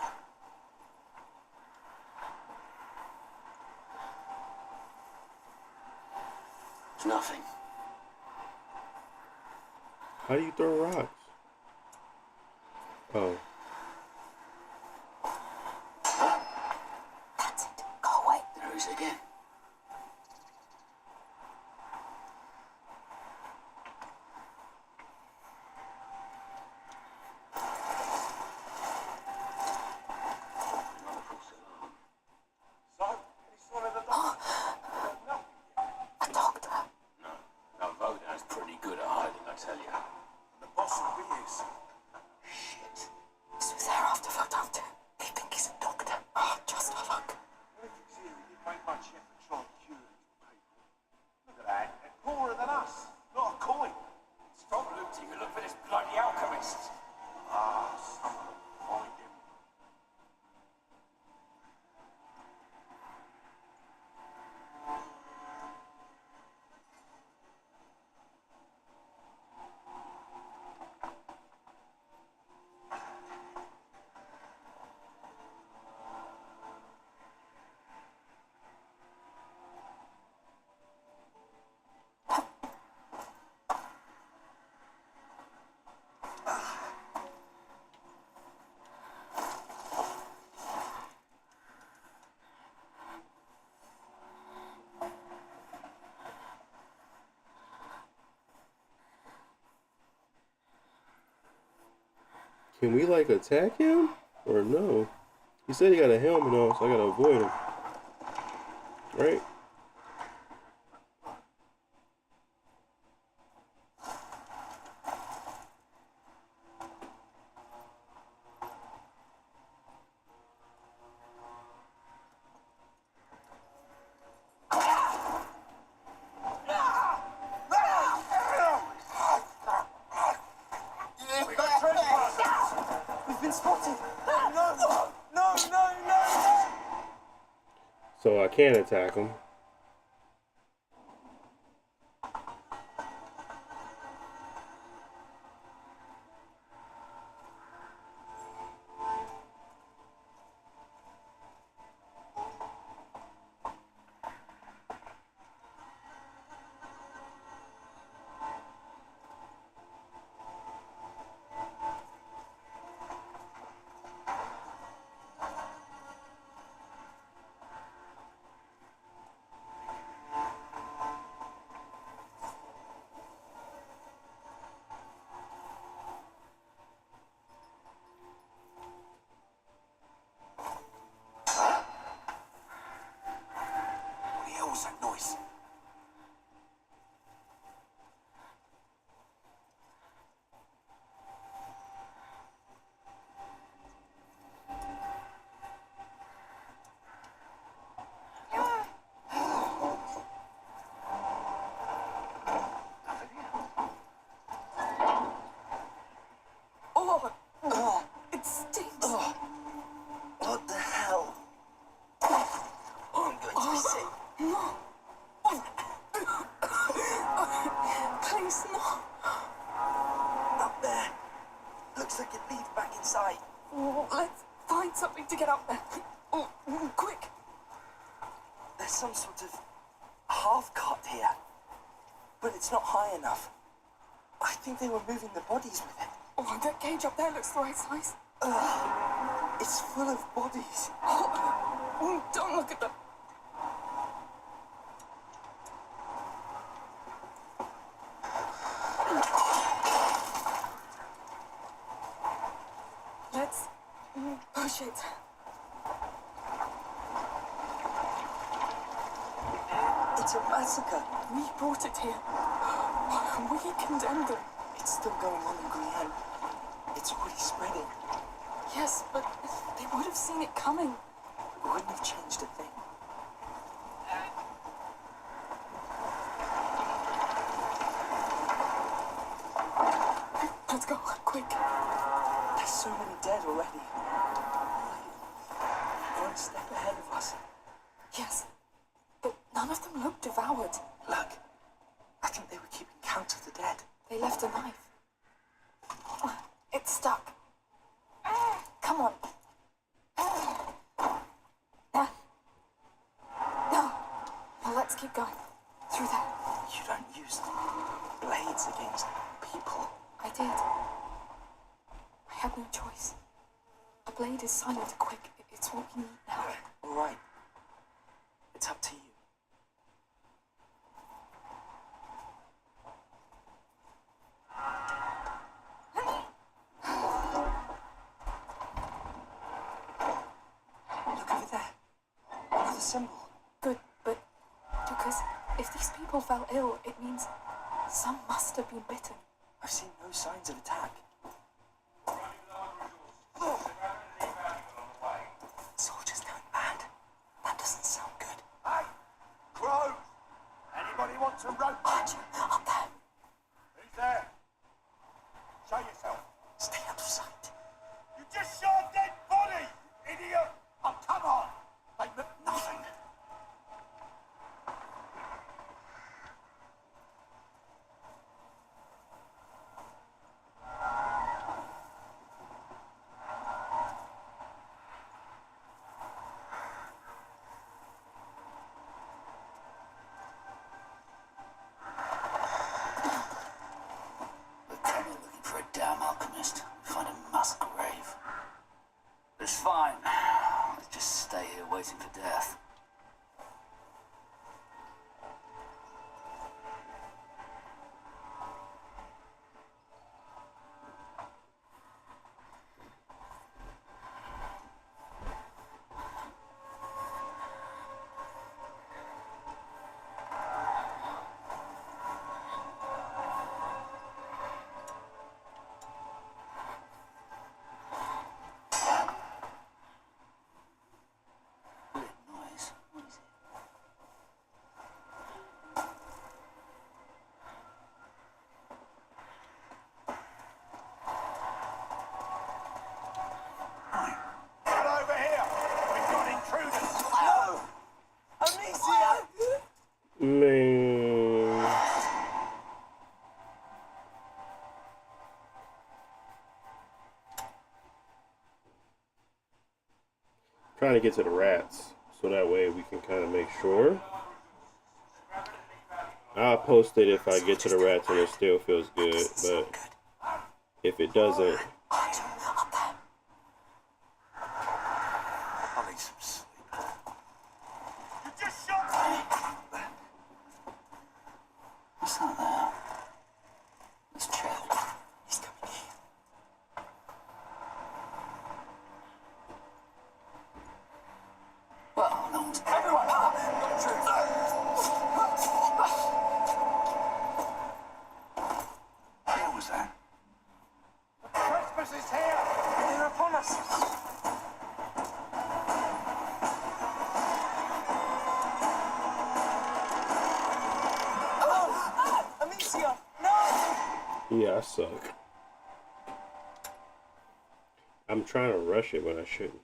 It's nothing. How do you throw rocks? Oh. That's it. Go away. There he is again. So, any sign of the doctor? No. A doctor. No, Vodan's pretty good at hiding, I tell you. The boss will be is. Shit. Can we like attack him or no? He said he got a helmet on, so I gotta avoid him. Right? We got trespassers. We've been spotted. No. So I can attack him. What the hell was that noise? Oh, it stinks. What the hell? I'm going to be sick. No. Please, no. Up there. Looks like it leads back inside. Oh, let's find something to get up there. Oh, quick. There's some sort of half cut here, but it's not high enough. I think they were moving the bodies with it. Oh, that cage up there looks the right size. It's full of bodies. Oh, don't look at them. Let's push it. It's a massacre. We brought it here. We condemned them. It's still going on in Guyenne. It's already spreading. Yes, but they would have seen it coming. It wouldn't have changed a thing. Let's go, quick. There's so many dead already. One step ahead of us. Yes, but none of them look devoured. Look, I think they were keeping count of the dead. They left a knife. It's stuck. Come on. No. Well, let's keep going. Through there. You don't use blades against people. I did. I had no choice. A blade is silent. Quick. It's what we need now. All right. It's up to you. Look over there. Another symbol. Good, but because if these people fell ill, it means some must have been bitten. I've seen no signs of attack. Soldiers going mad. That doesn't sound good. Hey, crows! Anybody want some rope? Archer, up there. Who's there? Show yourself. Stay out of sight. You just shot a dead body, idiot! Oh, come on! They look nothing. We're coming looking for a damn alchemist. Find a mass grave. It's fine. Let's just stay here waiting for death. Trying to get to the rats so that way we can kind of make sure. I'll post it if I get to the rats and it still feels good, but if it doesn't, I need some sleep. You just shot me! What's that there? Let's chill. He's coming here. Well, no one's... Everyone! Where was that? Trespass is here! They're upon us! Amicia! No! yeah, I suck. I'm trying to rush it when I shouldn't.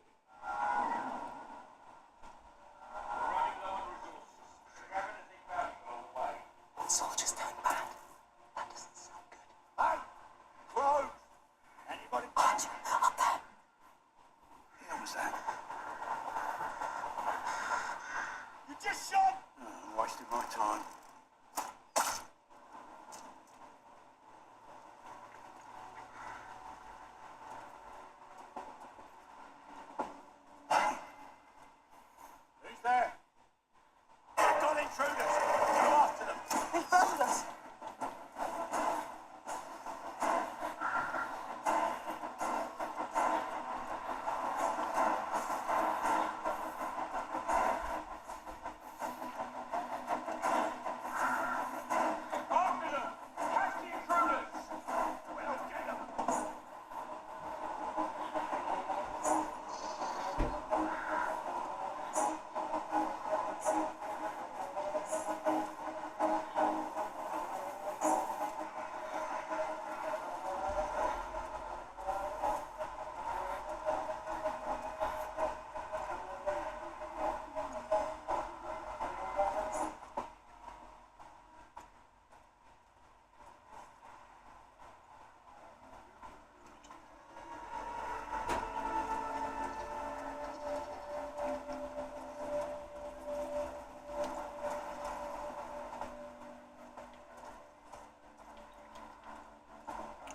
Soldiers turn back. That doesn't sound good. Hey! Crow! Anybody? What? Up there. Where was that? You just shot! I'm wasting my time. Who's there? We've got intruders! Go after them! They found us. After them! Catch the intruders! We'll get them!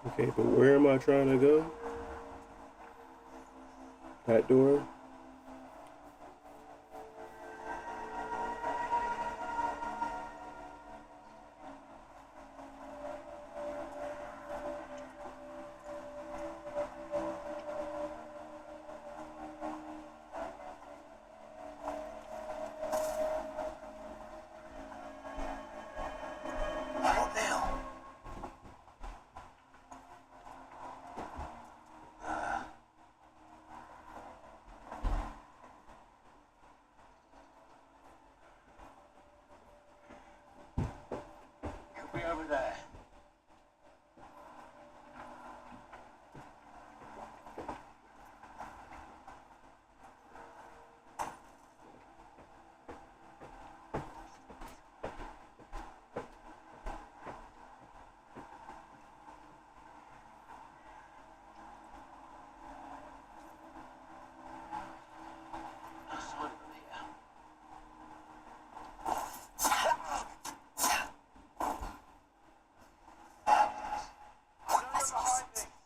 Okay, but where am I trying to go? That door? What now? Could be over there.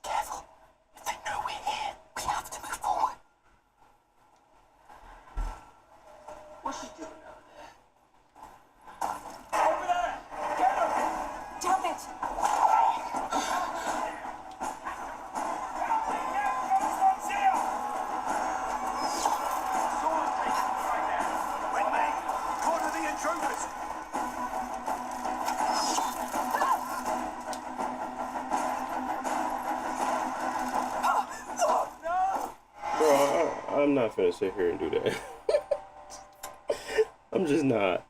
Careful. If they know we're here, we have to move forward. What's she doing over there? Over there! Get her! Damn it! Wingman, corner the intruders! Bro, I'm not finna sit here and do that. I'm just not.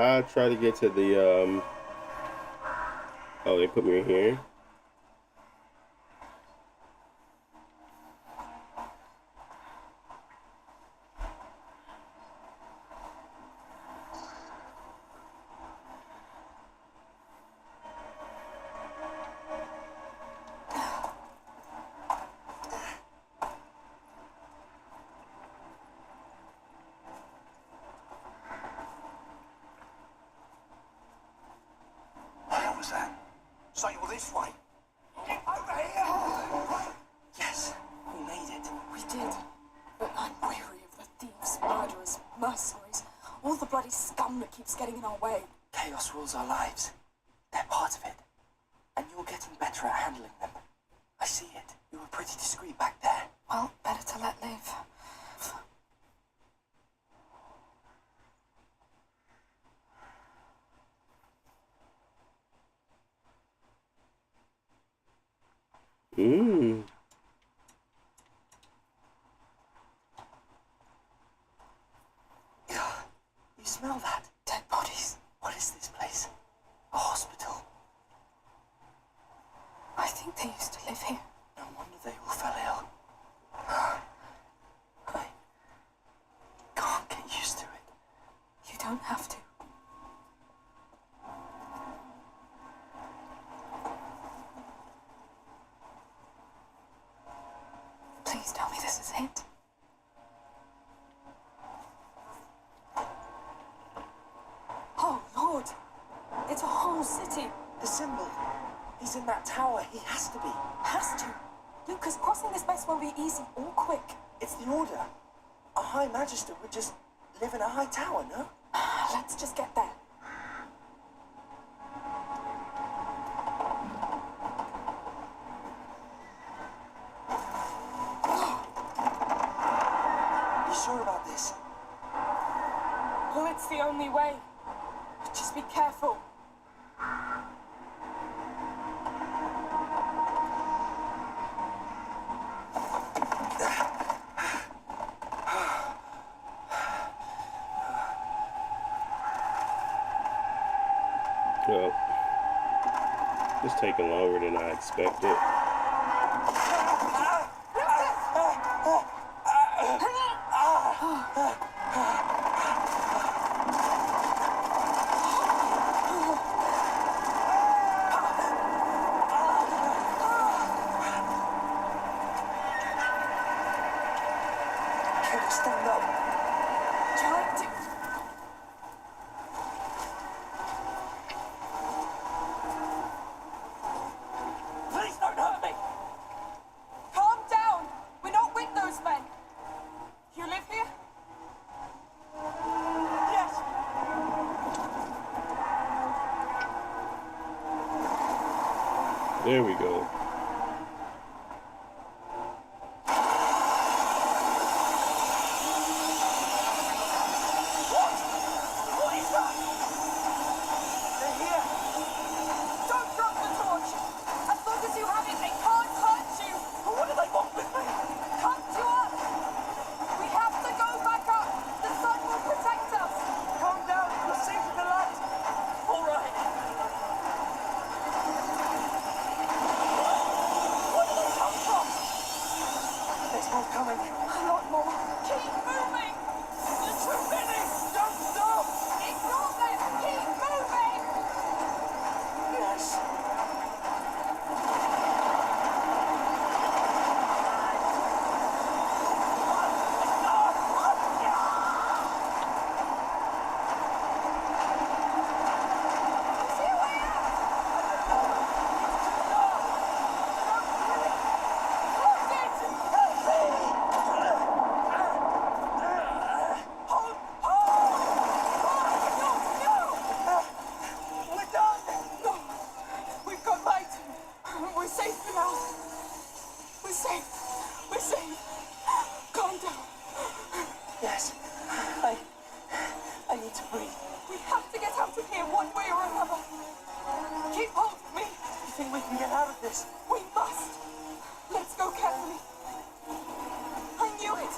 I try to get to the oh, they put me in here. this way. Over here! Yes, we made it. We did. But I'm weary of the thieves, murderers, mercenaries, all the bloody scum that keeps getting in our way. Chaos rules our lives. They're part of it. And you're getting better at handling them. I see it. You were pretty discreet back there. Well, better to let live. Mmm. You smell that? Dead bodies. What is this place? A hospital? I think they used to live here. No wonder they all fell ill. I can't get used to it. You don't have to. Please tell me this is it. Oh, Lord. It's a whole city. The symbol. He's in that tower. He has to be. Has to. Lucas, crossing this mess won't be easy or quick. It's the order. A High Magister would just live in a high tower, no? Let's just get there. You sure about this? Well, it's the only way. Just be careful. Well, it's taking longer than I expected. Can you stand up? Trying to. Please don't hurt me! Calm down. We're not with those men. You live here? Yes! There we go. What is that? They're here! Don't drop the torch. As long as you have it, they can't hurt you. But what do they want with me? Come to us. We have to go back up. The sun will protect us. Calm down, you're safe in the light! Alright! Where do they come from? There's more coming. A lot more. Keep moving. There's too many! Don't stop! Ignore them. Keep moving. Yes! See a way out. Close it. We're done! No. We've got light. We're safe for now. We're safe. We're safe. Calm down. Yes, I need to breathe. We have to get out of here one way or another. Keep hold of me. You think we can get out of this? We must. Let's go carefully. I knew it.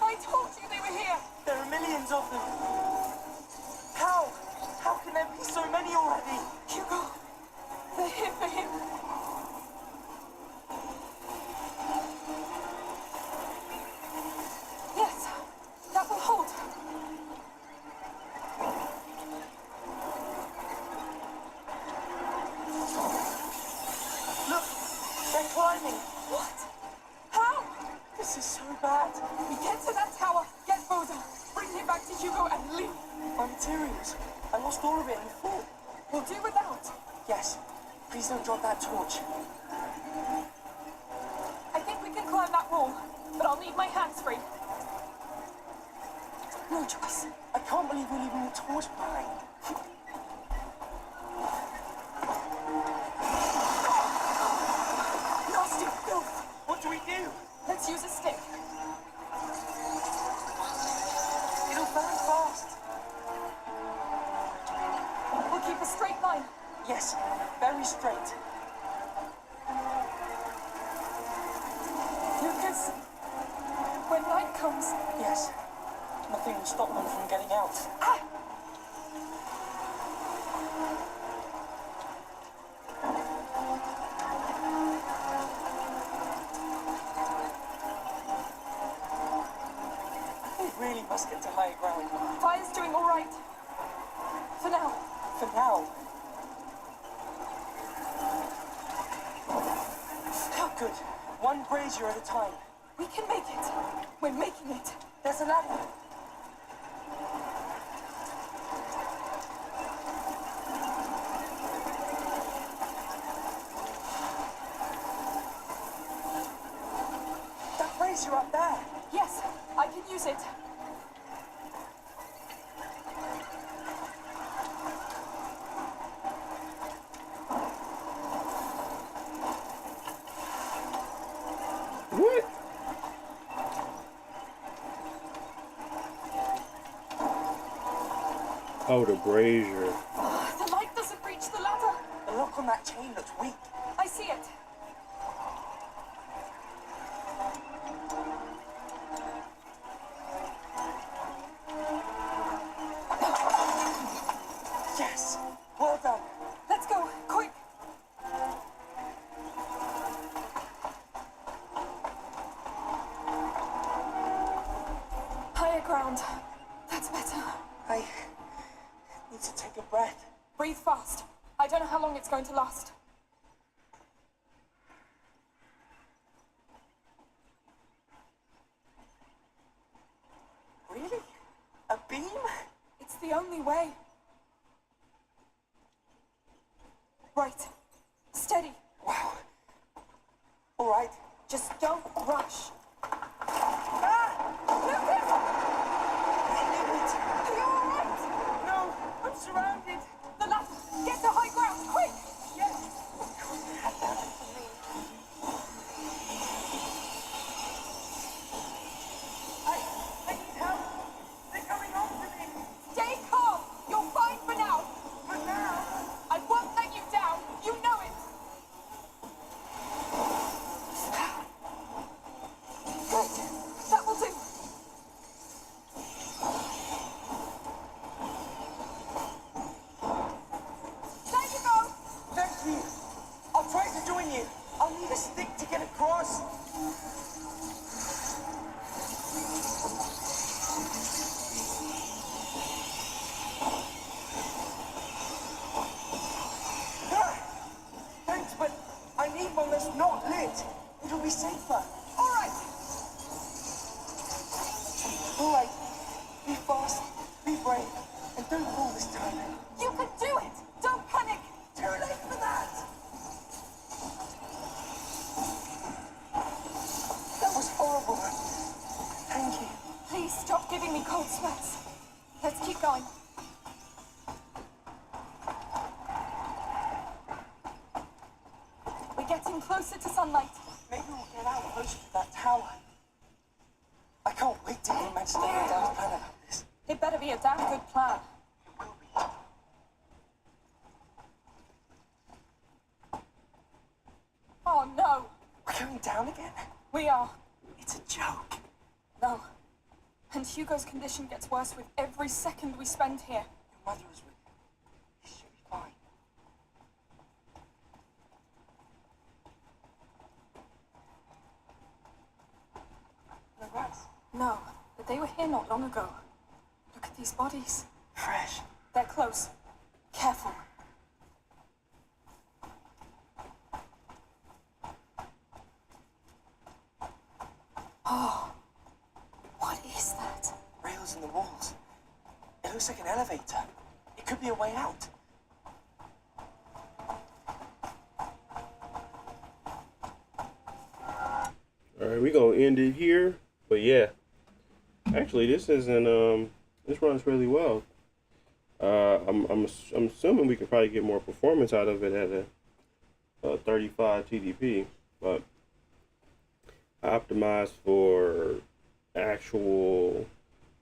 I told you they were here. There are millions of them. How? How can there be so many already? Hugo, they're here for him. Yes, that will hold. Look, they're climbing. What? How? This is so bad. We get to that tower, get Boda, bring him back to Hugo and leave. My materials. I lost all of it in the fall. We'll do without. Yes, Please don't drop that torch. I think we can climb that wall, but I'll need my hands free. No choice. I can't believe we're leaving the torch behind. Nasty filth! What do we do? Let's use a stick. It'll burn fast. We'll keep a straight line. Yes, very straight. Lucas, when night comes... Yes. Nothing will stop them from getting out. Ah! We really must get to higher ground. Fire's doing all right. For now. For now. How good. One brazier at a time. We can make it. We're making it. There's a ladder. That brazier up there. Yes, I can use it. What? Oh, the brazier. The light doesn't reach the ladder. The lock on that chain looks weak. I see it. Yes. Well done. Let's go, quick. Higher ground. That's better. I need to take a breath. Breathe fast. I don't know how long it's going to last. Really? A beam? It's the only way. Right. Steady. Wow. All right. Just don't rush. Ah! Lucas! I knew it. Are you all right? No, I'm surrounded. The ladder. Get to high ground, quick! Yes. I need help. They're coming after me. Stay calm. You're fine for now. But now, I won't let you down. You know it. Good. That will do. There you go. thank you. I'll try to join you. I'll need a stick to get across. Ah! Thanks, but I need one that's not lit. It'll be safer. All right. All right. Be fast, be brave, and don't fall this time. You can do it. Don't panic. Too late for that. That was horrible. Thank you. Please stop giving me cold sweats. Let's keep going. We're getting closer to sunlight. Maybe we'll get out closer to that tower. I can't wait to hear Manchester United's plan about this. It better be a damn good plan. It will be. Oh no, We're going down again? we are. It's a joke. No. And Hugo's condition gets worse with every second we spend here. Your mother was with him. He should be fine. No rats. No, but they were here not long ago. Look at these bodies. Fresh. They're close. Careful. Oh, what is that? Rails in the walls. It looks like an elevator. It could be a way out. All right, we're gonna end it here. But yeah, actually, this isn't this runs really well. I'm assuming we could probably get more performance out of it at a 35 TDP, but I optimized for actual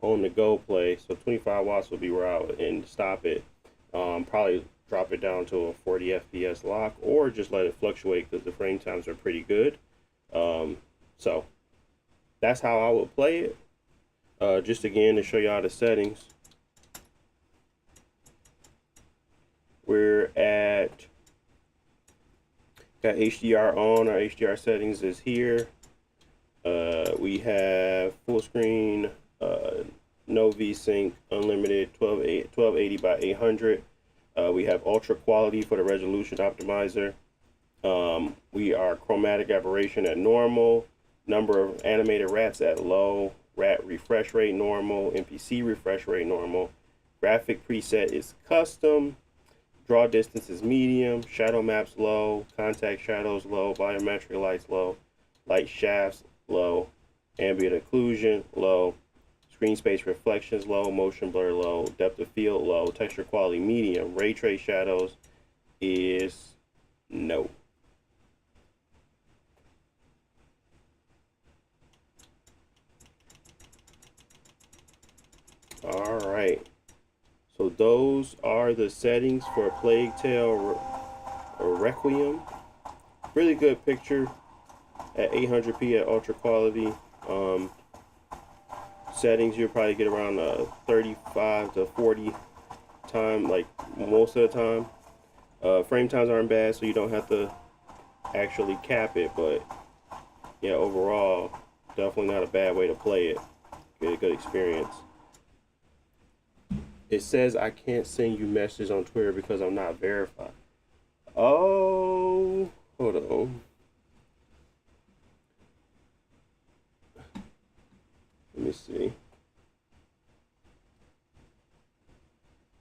on-the-go play. So 25 watts will be where I would and stop it. Probably drop it down to a 40 FPS lock, or just let it fluctuate because the frame times are pretty good. So that's how I would play it. Just again to show y'all the settings. We're at got HDR on. Our HDR settings is here. We have full screen, no VSync, unlimited, 1280 by 800. We have ultra quality for the resolution optimizer. We are chromatic aberration at normal, number of animated rats at low, rat refresh rate normal, NPC refresh rate normal, graphic preset is custom, draw distance is medium, shadow maps low, contact shadows low, volumetric lights low, light shafts low, ambient occlusion low, screen space reflections low, motion blur low, depth of field low, texture quality medium, ray trace shadows is no. All right, so those are the settings for Plague Tale Requiem. Really good picture at 800p at ultra quality. Settings, you'll probably get around 35 to 40 time, like most of the time. Frame times aren't bad, so you don't have to actually cap it, but yeah, overall, definitely not a bad way to play it. Get a good experience. It says I can't send you messages on Twitter because I'm not verified. Oh, hold on. Let me see.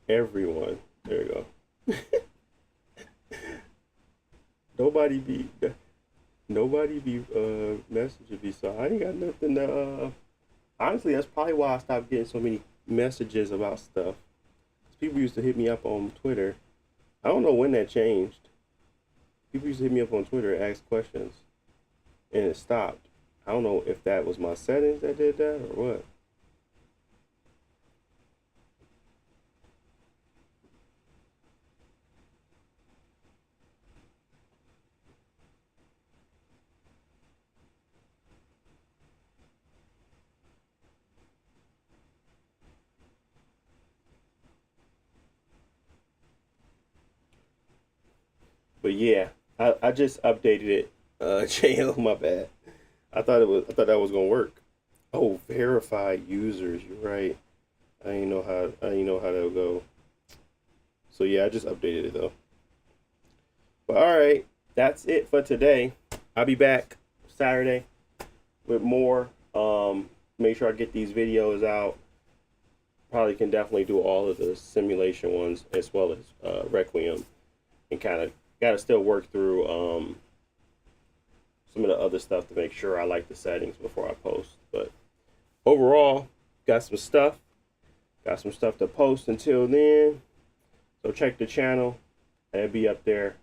Everyone. There you go. Nobody be messaging me, so I ain't got nothing to honestly, that's probably why I stopped getting so many messages about stuff. People used to hit me up on Twitter. I don't know when that changed. People used to hit me up on Twitter and ask questions, and it stopped. I don't know if that was my settings that did that or what. But yeah, I just updated it. JL, my bad. I thought that was gonna work. Oh, verified users. You're right. I didn't know how that would go. So yeah, I just updated it though. But all right, that's it for today. I'll be back Saturday with more. Make sure I get these videos out. Probably can definitely do all of the simulation ones as well as Requiem, and kind of gotta still work through some of the other stuff to make sure I like the settings before I post. But overall, got some stuff to post until then. So check the channel. It'll be up there.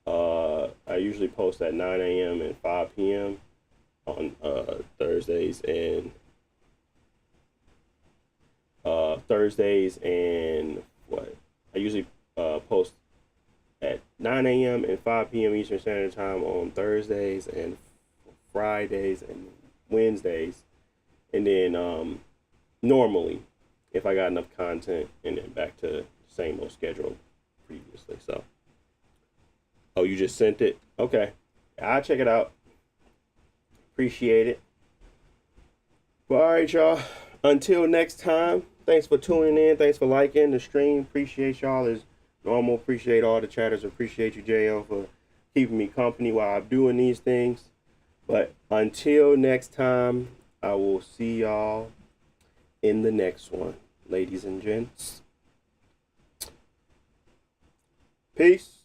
I usually post at 9 a.m. and 5 p.m. on Thursdays and what? I usually post at 9 a.m. and 5 p.m. Eastern Standard Time on Thursdays and Fridays and Wednesdays. And then normally, if I got enough content, and then back to the same old schedule previously. So, oh, you just sent it? Okay. I'll check it out. Appreciate it. Well, all right, y'all. Until next time, thanks for tuning in. Thanks for liking the stream. Appreciate y'all as normal. Appreciate all the chatters. Appreciate you, JL, for keeping me company while I'm doing these things. But until next time, I will see y'all in the next one, ladies and gents. Peace.